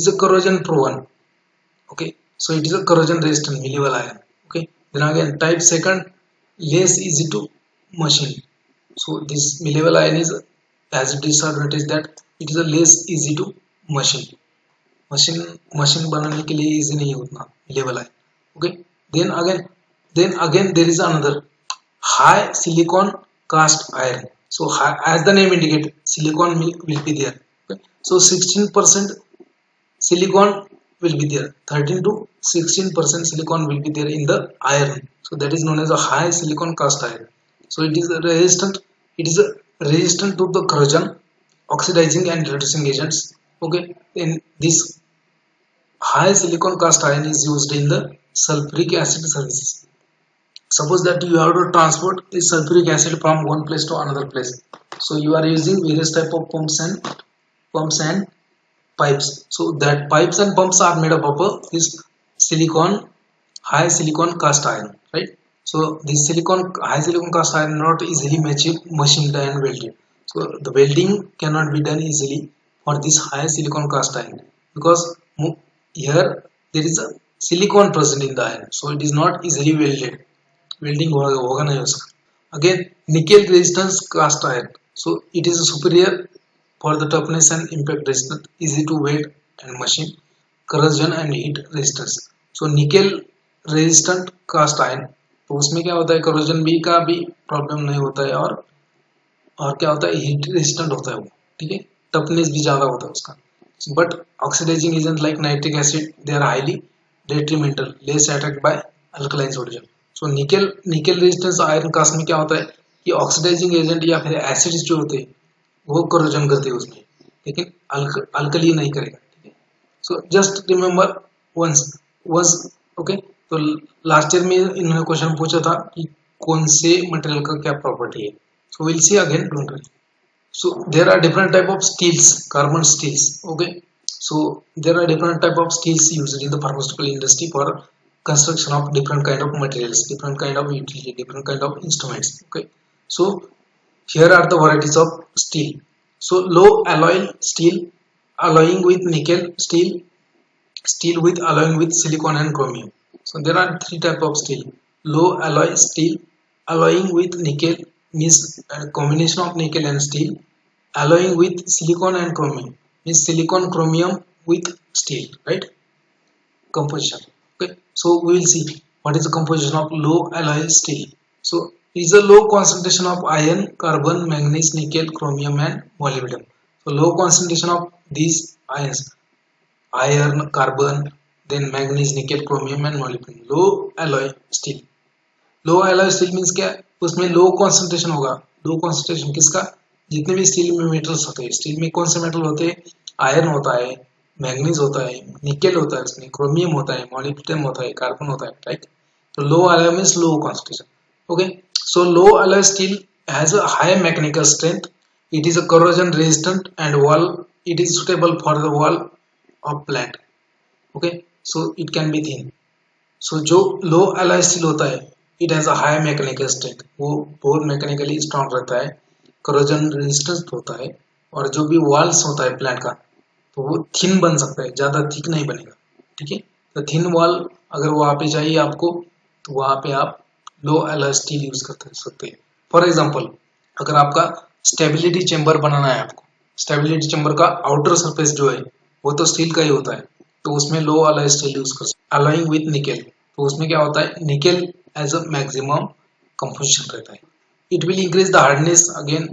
a corrosion proven. Okay, so it is a corrosion resistant malleable iron. Okay, then again type second, less easy to machine. So this malleable iron is has a disadvantage that it is a less easy to machine. Machine बनाने के लिए easy नहीं उतना malleable iron. Okay, then again there is another high silicon cast iron. So as the name indicates, silicon will be there. Okay, so 16% silicon will be there, 13 to 16% silicon will be there in the iron. So that is known as a high silicon cast iron. So it is resistant to the corrosion, oxidizing and reducing agents. Okay, in this high silicon cast iron is used in the sulfuric acid services. Suppose that you have to transport the sulfuric acid from one place to another place. So you are using various type of pumps and pipes. So that pipes and pumps are made up of this high silicon cast iron, right? So this high silicon cast iron not easily machined and welded. So the welding cannot be done easily for this high silicon cast iron because here there is a silicon present in the iron, so it is not easily welded. Welding होगा नहीं हो सकता. Again, nickel resistance cast iron, so it is superior for the toughness and impact resistance, easy to weld and machine, corrosion and heat resistance. So nickel resistant cast iron, तो उसमें क्या होता है, corrosion B का भी problem नहीं होता है, और क्या होता है, हीट रेजिस्टेंट होता है वो, ठीक है, टफनेस भी ज्यादा होता है उसका. But oxidising agent like nitric acid they are highly detrimental, less attacked by alkaline solution. So nickel resistance iron cast में क्या होता है कि ऑक्सीडाइजिंग एजेंट या फिर एसिड्स जो होते हैं वो करोजन करते हैं उसमें, लेकिन अल्कली नहीं करेगा, ठीक है. So just remember once once okay. तो लास्ट ईयर में इन्होंने क्वेश्चन पूछा था कि कौन से मटेरियल का क्या प्रॉपर्टी है. So will see again, don't worry. So there are different type of steels, carbon steels. Okay, so there are different type of steels used in the pharmaceutical industry for construction of different kind of materials, different kind of utility, different kind of instruments. Okay, so here are the varieties of steel. So low alloy steel, alloying with nickel steel, steel with alloying with silicon and chromium. So there are three type of steel. Low alloy steel, alloying with nickel means a combination of nickel and steel. Alloying with silicon and chromium means silicon chromium with steel, right? Composition. Okay, so we will see what is the composition of low alloy steel. So it is a low concentration of iron, carbon, manganese, nickel, chromium and molybdenum. So low concentration of these ions, iron, carbon, then manganese, nickel, chromium and molybdenum. Low alloy steel. Low alloy steel means क्या, उसमें low concentration होगा. Low concentration किसका, जितने भी steel में metals होते हैं, steel में कौन से मेटल होते हैं, आयरन होता है, मैग्नीज होता है, निकेल होता है, उसमें क्रोमियम होता है, मॉलिब्डेनम होता है, कार्बन होता है, राइट. तो low alloy means low concentration. Okay, so low alloy steel has a high mechanical strength, it is a corrosion resistant and wall, it is suitable for the wall of plant. Okay, so it can be thin. So जो low alloy steel होता है, it has a high mechanical strength, वो बहुत mechanically strong रहता है, corrosion resistance होता है, और जो भी वॉल्स होता है प्लांट का, तो वो थिन बन सकता है, ज्यादा थिक नहीं बनेगा, ठीक है. तो थिन वॉल अगर वहां पे चाहिए आपको, तो वहां पे आप लो एलॉय स्टील यूज कर सकते हैं. फॉर एग्जाम्पल, अगर आपका स्टेबिलिटी चेंबर बनाना है, आपको स्टेबिलिटी चेंबर का आउटर सरफेस जो है वो तो स्टील का ही होता है, तो उसमें लो एलॉय स्टील यूज कर सकते. अलाइंग विथ निकेल, तो उसमें क्या होता है, nickel as a maximum composition रहता है. It will increase the hardness, again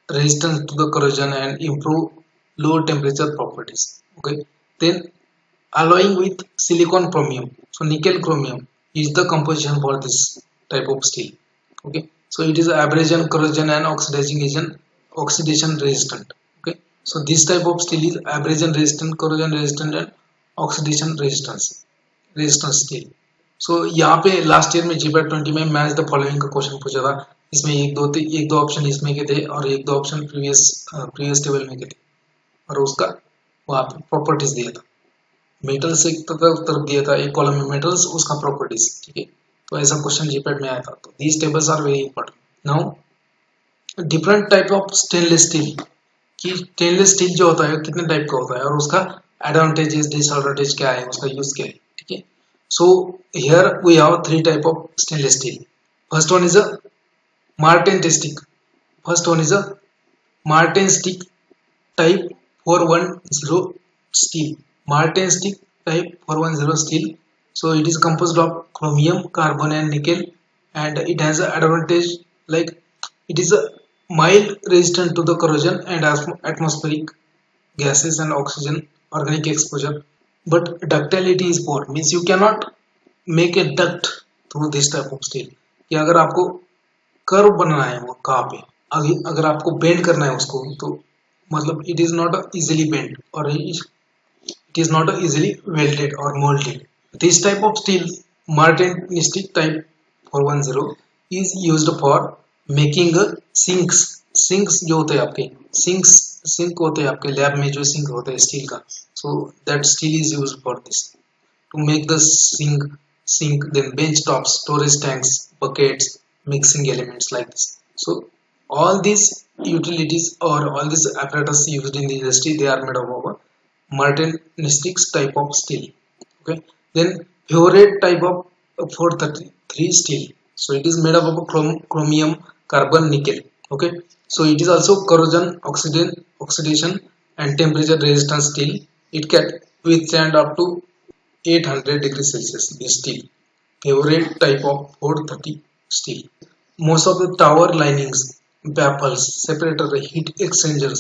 resistance to the corrosion and improve low temperature properties. Okay, then alloying with silicon chromium, so nickel chromium is the composition for this type of steel. Okay, so it is abrasion, corrosion and oxidizing agent, oxidation resistant. Okay, so this type of steel is abrasion resistant, corrosion resistant and oxidation resistant steel. सो यहाँ पे last year में GPAT 20 में match the following का question पूछा था. इसमें एक दो ऑप्शन इसमें के थे और एक दो ऑप्शन प्रीवियस टेबल में के थे, और उसका वहाँ पे प्रॉपर्टीज दिया था. मेटल्स एक तरफ दिया था, एक कॉलम में मेटल्स, उसका प्रॉपर्टीज, ठीक है. तो ऐसा क्वेश्चन जीपैट में आया था. तो these tables are very important. Now different type of stainless steel, कि स्टेनलेस स्टील जो होता है कितने टाइप का होता है, और उसका एडवांटेजेस डिसएडवांटेज क्या है, उसका यूज क्या है, ठीक है. So here we have three type of stainless steel. First one is a martensitic. First one is a martensitic type 410 steel. Martensitic type 410 steel. So it is composed of chromium, carbon and nickel, and it has an advantage like it is a mild resistant to the corrosion and atmospheric gases and oxygen organic exposure, but ductility is poor, means you cannot make a duct through this type of steel. कि अगर आपको curve बनाना है वो कहाँ पे, अगर आपको bend करना है उसको, तो मतलब it is not easily bent or it is not easily welded or molded. This type of steel, martensitic type 410, is used for making sinks. Sinks जो होते हैं आपके, सिंक होते हैं आपके लैब में, जो सिंक होते हैं स्टील का, so that steel is used for this to make the sink, then bench tops, storage tanks, buckets, mixing elements like this. So all these utilities or all these apparatus used in the industry, they are made up of a martensitic type of steel. Okay, then Purate type of 433 steel, so it is made up of chromium, carbon, nickel. Okay, so it is also corrosion, oxidation and temperature resistant steel. It can withstand up to 800 degrees Celsius, this steel favorite type of 430 steel. Most of the tower linings, baffles, separator, heat exchangers,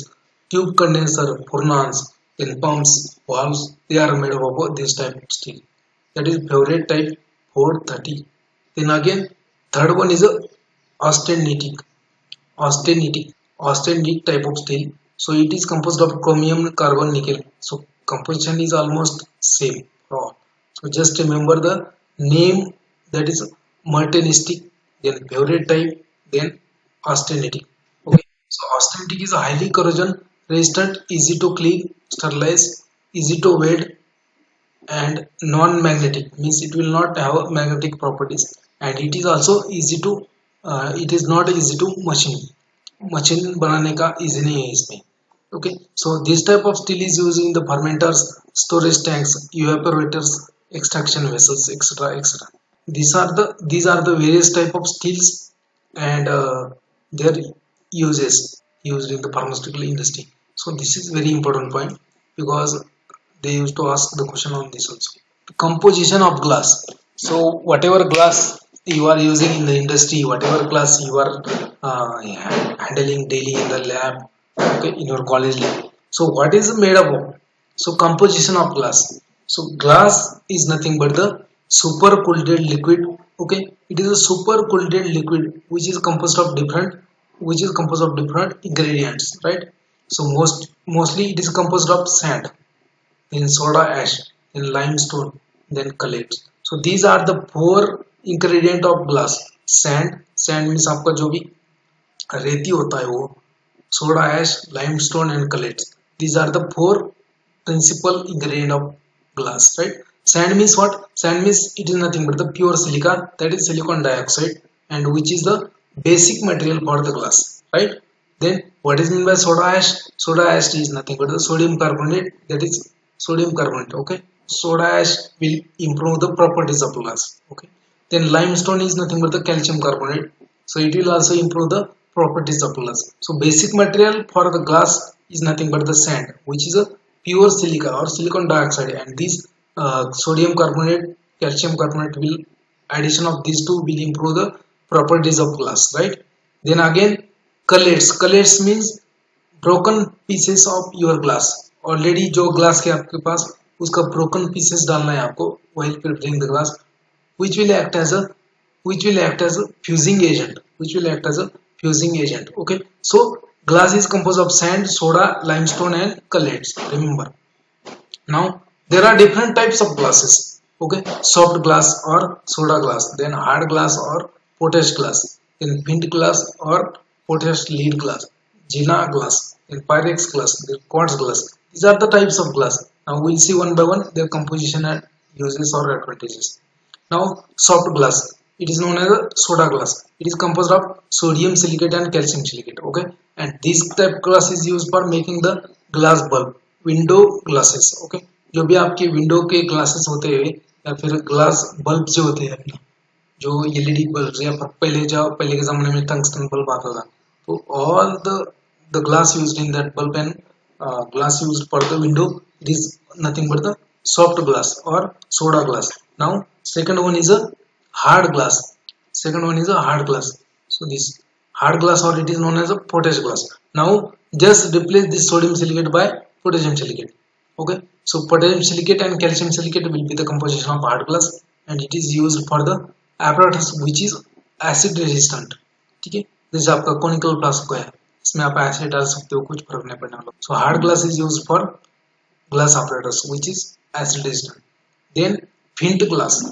tube condenser, furnace, then pumps, valves, they are made up of this type of steel. That is favorite type 430. Then again, third one is a austenitic, austenitic, austenitic type of steel. So it is composed of chromium, carbon, nickel. So composition is almost same for all. So just remember the name, that is martinistic, then favorite type, then austenitic. Okay. So austenitic is a highly corrosion resistant, easy to clean, sterilize, easy to weld, and non-magnetic, means it will not have magnetic properties, and it is also easy to it is not easy to machine बनाने का easy नहीं है इसमें. Okay, so this type of steel is used in the fermenters, storage tanks, evaporators, extraction vessels, etc., etc. These are the various type of steels, and their uses used in the pharmaceutical industry. So this is very important point, because they used to ask the question on this also. Composition of glass. So whatever glass you are using in the industry, whatever glass you are handling daily in the lab, okay, in your college lab, so what is made up of? So composition of glass. So glass is nothing but the super cooled liquid. Okay, it is a super cooled liquid which is composed of different ingredients, right? So mostly it is composed of sand, then soda ash, then limestone, then collate. So these are the four ingredient of glass. Sand means आपका जो भी रेती होता है वो, soda ash, limestone, and collate. These are the four principal ingredient of glass, right? Sand means what? Sand means it is nothing but the pure silica, that is silicon dioxide, and which is the basic material for the glass, right? Then what is meant by soda ash? Soda ash is nothing but the sodium carbonate, that is sodium carbonate. Okay, soda ash will improve the properties of glass. Okay, then limestone is nothing but the calcium carbonate, so it will also improve the properties of glass. So basic material for the glass is nothing but the sand, which is a pure silica or silicon dioxide, and this sodium carbonate, calcium carbonate, will addition of these two will improve the properties of glass, right? Then again, collates means broken pieces of your glass. Already जो glass के आपके पास उसका broken pieces डालना है आपको while preparing the glass, which will act as a fusing agent. Okay, so glass is composed of sand, soda, limestone, and collates. Remember, now there are different types of glasses. Okay, soft glass or soda glass, then hard glass or potash glass, then flint glass or potash lead glass, Gina glass, then Pyrex glass, then quartz glass. These are the types of glass. Now we'll see one by one their composition and uses or advantages. Now soft glass, it is known as a soda glass. It is composed of sodium silicate and calcium silicate. Okay, and this type of glass is used for making the glass bulb, window glasses. Okay, जो भी आपके window के glasses होते हैं या फिर glass bulb जो होते हैं, जो एलईडी बल्ब या पहले के ज़माने में टंगस्टन बल्ब आता था, तो all the glass used in that bulb and glass used for the window, it is nothing but the soft glass or soda glass. Now second one is a hard glass. So this hard glass, or it is known as a potash glass. Now just replace this sodium silicate by potassium silicate. Okay, so potassium silicate and calcium silicate will be the composition of hard glass, and it is used for the apparatus which is acid resistant. ठीक है, जैसे आपका conical flask है, इसमें आप acid डाल सकते हो, कुछ फर्क नहीं पड़ने वाला. So hard glass is used for glass apparatus which is acid resistant. Then flint glass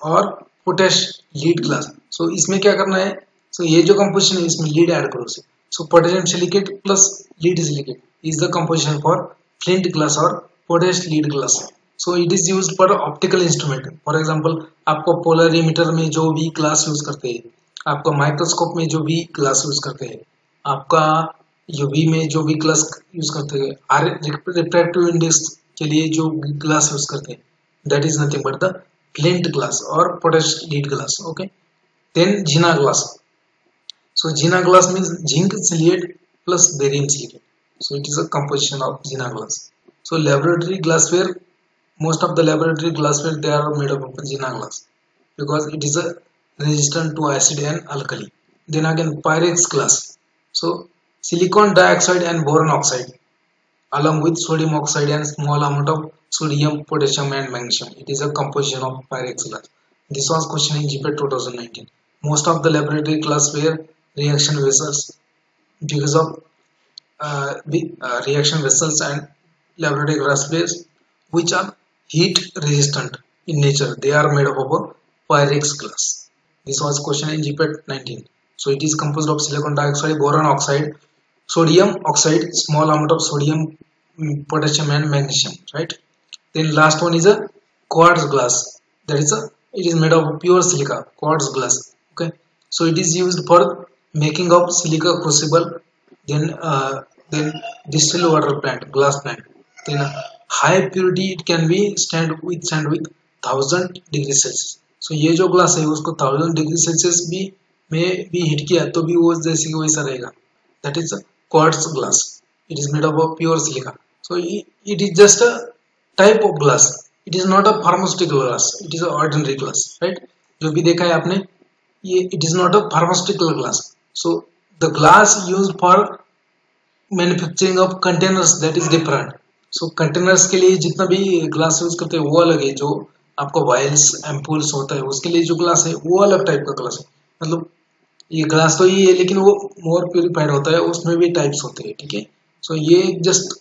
और potash lead glass. So इसमें क्या करना है? So ये जो composition है इसमें lead ऐड करो. So potassium silicate plus lead silicate is the composition for flint glass or potash lead glass. So it is used for optical instrument. For example, आपको polarimeter में जो भी glass use करते हैं, आपका माइक्रोस्कोप में जो भी ग्लास यूज करते हैं, आपका यूवी में जो भी ग्लास यूज करते हैं, रिफ्रैक्टिव इंडेक्स के लिए जो ग्लास यूज करते हैं, that is nothing but the flint glass और potash lead glass. Okay, then Jena glass. So Jena glass means zinc silicate plus barium silicate. So it is a composition of Jena glass. So laboratory glassware, most of the laboratory glassware they are made up of Jena glass. because it is a resistant to acid and alkali. Then again Pyrex glass. So silicon dioxide and boron oxide along with sodium oxide and small amount of sodium, potassium and magnesium. It is a composition of Pyrex glass. This was question in GPAT 2019. Most of the laboratory glass were reaction vessels because of reaction vessels and laboratory glasswares which are heat resistant in nature. They are made up of a Pyrex glass. This was question in GPAT 19. So it is composed of silicon dioxide, boron oxide, sodium oxide, small amount of sodium, potassium and magnesium, right? Then last one is a quartz glass. That is a it is made of pure silica, quartz glass. Okay, so it is used for making of silica crucible. Then distilled water plant, glass plant. Then high purity it can be stand with 1000 degree Celsius. So ये जो glass है उसको 1000 degree Celsius भी में भी heat किया तो भी वो जैसे कि वैसा रहेगा. That is a quartz glass. It is made up of pure silica. So it is just a type of glass. It is not a pharmaceutical glass. It is a ordinary glass, right? जो भी देखा है आपने ये it is not a pharmaceutical glass. So the glass used for manufacturing of containers that is different. So containers के लिए जितना भी ग्लास यूज करते हैं वो अलग है. जो आपका वायल्स एम्पूल्स होता है उसके लिए जो ग्लास है वो अलग टाइप का ग्लास है. मतलब ये ग्लास तो ये है लेकिन वो मोर प्यूरिफाइड होता है, उसमें भी टाइप्स होते हैं. ठीक है, सो ये जस्ट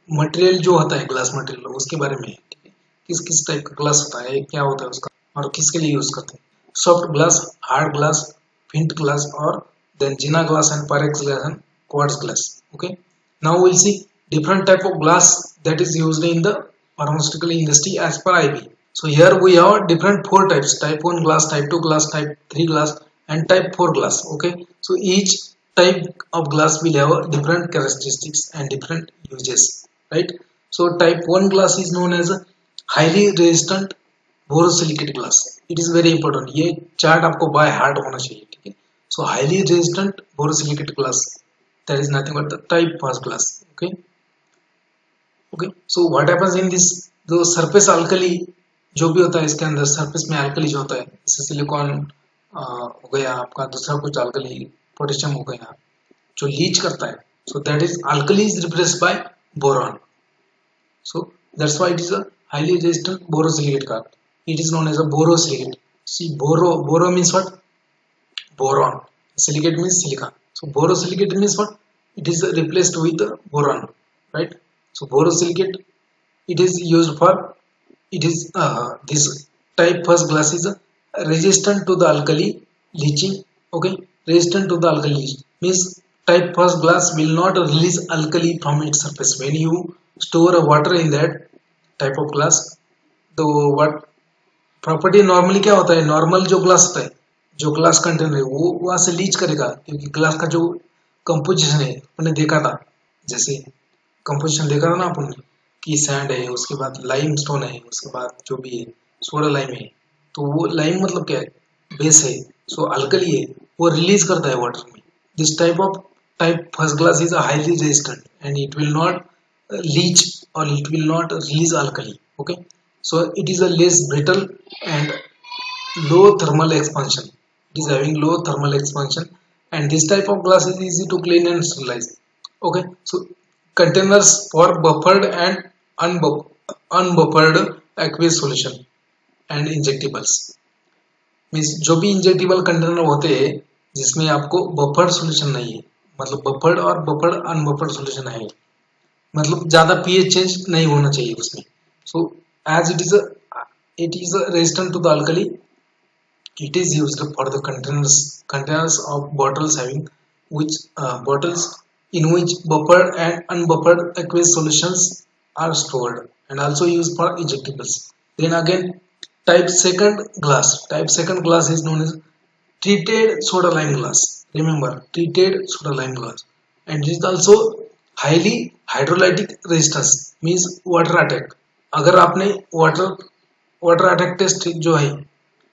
मटेरियल जो होता है ग्लास मटेरियल उसके बारे में है. ठीक है, किस किस टाइप का ग्लास होता है, क्या होता है उसका और किसके लिए यूज करते हैं. Soft glass, hard glass, flint glass और then Jena glass and Pyrex glass and quartz glass. Okay, now we'll see different type of glass that is used in the pharmaceutical industry as per IB. So here we have different four types: type 1 glass, type 2 glass, type 3 glass and type 4 glass. Okay, so each type of glass will have different characteristics and different uses, right? So type 1 glass is known as a highly resistant borosilicate glass. It is very important, ये chart आपको by heart होना चाहिए. ठीक है, so highly resistant borosilicate glass, that is nothing but the type 1 glass. Okay, so what happens in this, जो surface alkali जो भी होता है इसके अंदर सरफेस में अल्कली जो होता है जैसे सिलिकॉन हो गया आपका, दूसरा कुछ अल्कली पोटेशियम हो गया जो लीच करता है. So that is alkali is replaced by boron. So that's why it is a highly resistant borosilicate कार. It is known as a borosilicate. See boro means what, boron, silicate means silica. So borosilicate means what, it is replaced with boron, right? So borosilicate, it is used for, it is this type first glass is resistant to the alkali leaching. Okay, resistant to the alkali leaching means type first glass will not release alkali from its surface. When you store a water in that type of glass, तो what property normally क्या होता है, normal जो glass होता है, जो glass container है वो वहां से लीच करेगा क्योंकि ग्लास का जो कंपोजिशन है आपने देखा था, जैसे कंपोजिशन देखा था ना आपने कि सैंड है, उसके बाद लाइम स्टोन है, उसके बाद जो भी है सोडा लाइम है. तो वो लाइम मतलब क्या है, बेस है, सो अल्कली है, वो रिलीज करता है वाटर में. This type first glass is highly resistant and it will not leach और it will not release alkali. Okay, so it is a less brittle and low thermal expansion. It is having low thermal expansion and this type of glass is easy to clean and sterilize. Okay, so containers for buffered and unbuffered aqueous solution and injectables means जो भी injectable container होते हैं जिसमें आपको buffered solution नहीं है, मतलब buffered और बफर्ड अनबफर्ड सॉल्यूशन है, मतलब ज्यादा पीएच चेंज नहीं होना चाहिए उसमें. So as it is resistant to the alkali, it is used for the containers of bottles having which bottles in which buffered and unbuffered aqueous solutions are stored and also used for injectables. Then again type second glass is known as treated soda lime glass. Remember, treated soda lime glass, and it is also highly hydrolytic resistance means water attack. अगर आपने water attack test जो है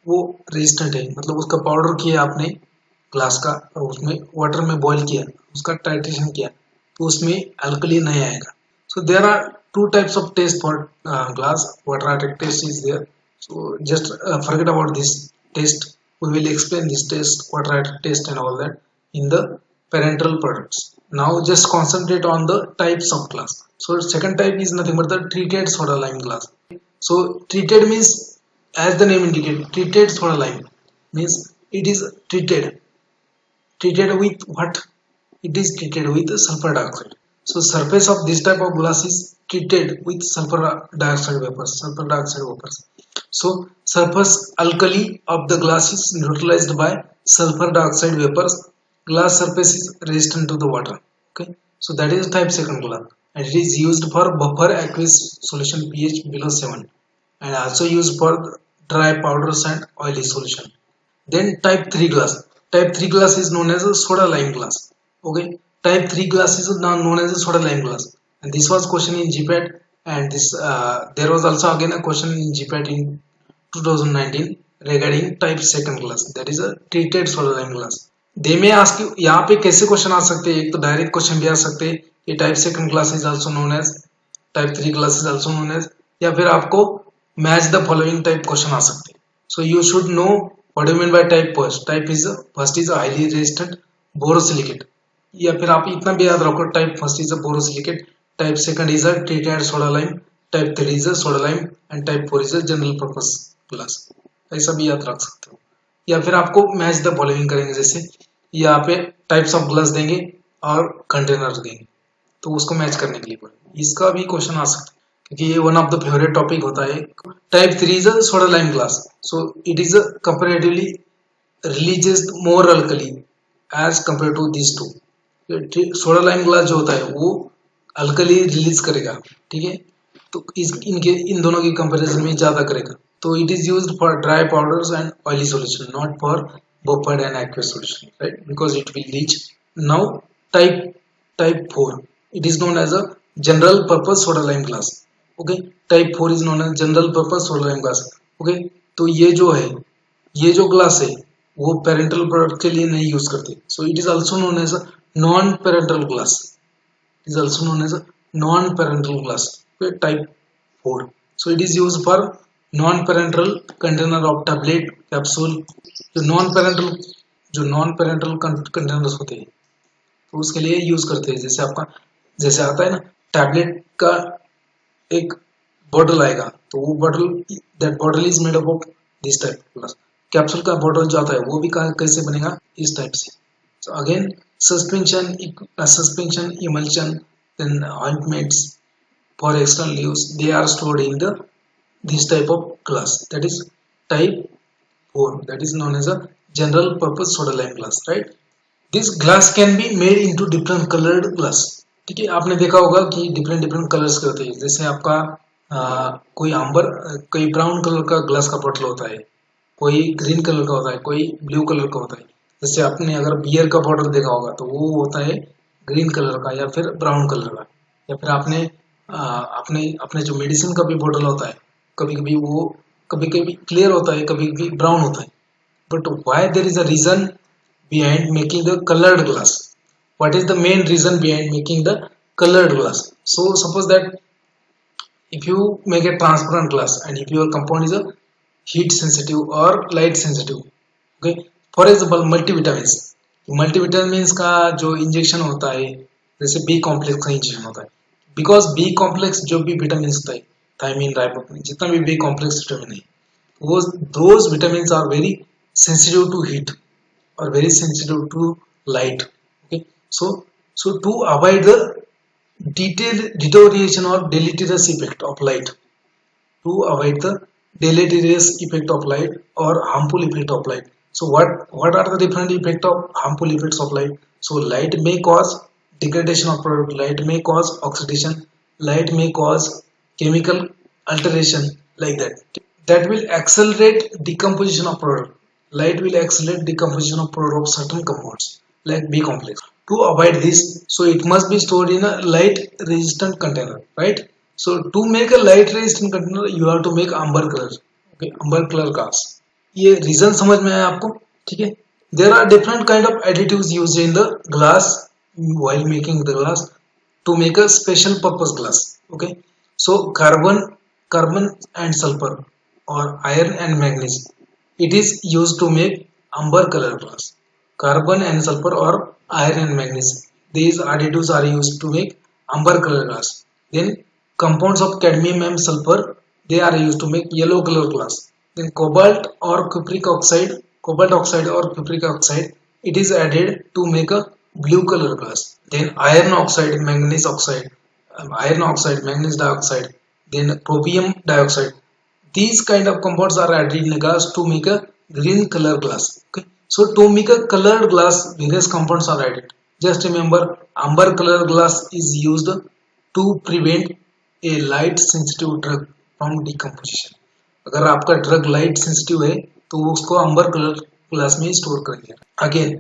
वो resistant है, मतलब उसका powder किया आपने ग्लास का और उसमें वाटर में बॉईल किया, उसका टाइट्रेशन किया तो उसमें अल्कली नहीं आएगा. So there are two types of test for glass. Water attack test is there, so just forget about this. test. We will explain this test, quadratic test and all that in the parental products. Now just concentrate on the types of glass. So second type is nothing but the treated soda lime glass. So treated means, as the name indicates, treated soda lime means it is treated. Treated with what? It is treated with sulfur dioxide. So surface of this type of glass is treated with sulfur dioxide vapors. So surface alkali of the glass is neutralized by sulfur dioxide vapors. Glass surface is resistant to the water. Okay, so that is type second glass, and it is used for buffer aqueous solution pH below 7, and also used for dry powders and oily solution. Then type 3 glass. Type 3 glass is known as a soda lime glass. Okay, type 3 glass is now known as a soda lime glass, and this was question in GPAT, and this there was also again a question in GPAT in 2019 regarding type second glass, that is a treated soda lime glass. दे में ask you, यहाँ पे कैसे question आ सकते हैं? एक तो direct question भी आ सकते हैं, ये type second class is also known as, type 3 class is also known as, या फिर आपको match the following type question आ सकते हैं. So you should know what you mean by type first. Type is first is highly resistant borosilicate, या फिर आप इतना भी याद रखो, type first is a borosilicate, type second is a treated soda lime, type 3 is a soda lime and type 4 is a general purpose glass. ऐसा भी याद रख सकते हो. या फिर आपको मैच द फॉलोइंग करेंगे, जैसे यहाँ पे टाइप्स ऑफ ग्लास देंगे और कंटेनर देंगे, तो उसको मैच करने के लिए पड़ेगा. इसका भी क्वेश्चन आ सकता है क्योंकि ये one of the favourite topic होता है. Type 3 is a soda lime glass, so it is a comparatively releases more alkali as compare to this two. Soda lime glass जो होता है वो अल्कली रिलीज करेगा, ठीक है, तो इन दोनों की कंपैरिजन में ज्यादा करेगा. तो it is used for dry powders and oily solution, not for buffered and aqueous solution, right? Because it will leach. Now type 4, it is known as a general purpose soda lime glass. Okay, type 4 is known as general purpose soda lime glass. Okay, तो ये जो है, ये जो glass है वो parental product के लिए नहीं यूज करते. So it is also known as a non parenteral glass. It is also known as a non parenteral glass. Type 4. So it is use for non parenteral container of tablet capsule. जो non parenteral containers होते हैं तो उसके लिए use करते हैं. जैसे आपका जैसे आता है ना, टैबलेट का एक बॉटल आएगा, तो वो bottle, that bottle is made up of this type plus. Capsule का बॉटल जो आता है वो भी कैसे बनेगा? इस टाइप से. So again suspension emulsion then ointments for external use, they are stored in the this type of glass, that is type 4, that is known as a general purpose soda lime glass, right? This glass can be made into different colored glass. ठीक है, आपने देखा होगा कि different colours के होते हैं. जैसे आपका कोई ब्राउन कलर का ग्लास का बॉटल होता है, कोई ग्रीन कलर का होता है, कोई ब्लू कलर का होता है. जैसे आपने अगर बियर का बॉटल देखा होगा तो वो होता है ग्रीन कलर का या फिर ब्राउन कलर का. या फिर आपने अपने जो मेडिसिन का भी बॉटल होता है, कभी कभी क्लियर होता है, कभी कभी ब्राउन होता है. But why there is a reason behind making the coloured glass? What is the main reason behind making the colored glass? So suppose that if you make a transparent glass and if your compound is a heat sensitive or light sensitive, okay, for example multivitamins का जो injection होता है, जैसे B complex का injection होता है, because B complex जो भी विटामिन होता है, थायमिन, राइबोफ्लाविन, जितना भी बी कॉम्प्लेक्स विटामिन है, वो those vitamin are very sensitive to heat और very sensitive to light. Okay, so to avoid the detailed deterioration or deleterious effect of light, to avoid the deleterious effect of light or harmful effect of light. So what are the different effect of harmful effects of light? So light may cause degradation of product, light may cause oxidation, light may cause chemical alteration, like that will accelerate decomposition of product. Light will accelerate decomposition of product of certain compounds like B complex. To avoid this, so it must be stored in a light resistant container, right? So to make a light resistant container you have to make amber color. Okay, amber color glass. ये reason समझ में आया आपको? ठीक है. There are different kind of additives used in the glass while making the glass to make a special purpose glass. Okay, so carbon and sulfur or iron and manganese, It is used to make amber color glass. Carbon and sulfur or iron and manganese, these additives are used to make amber color glass. Then compounds of cadmium and sulfur, they are used to make yellow color glass. Then cobalt oxide or cupric oxide, it is added to make a blue color glass. Then iron oxide, manganese dioxide, then chromium dioxide. These kind of compounds are added in a glass to make a green color glass. Okay, so to make a colored glass, various compounds are added. Just remember, amber color glass is used to prevent a light sensitive drug from decomposition. अगर आपका drug light sensitive है तो वो उसको अंबर colour glass में store करेंगे. Again,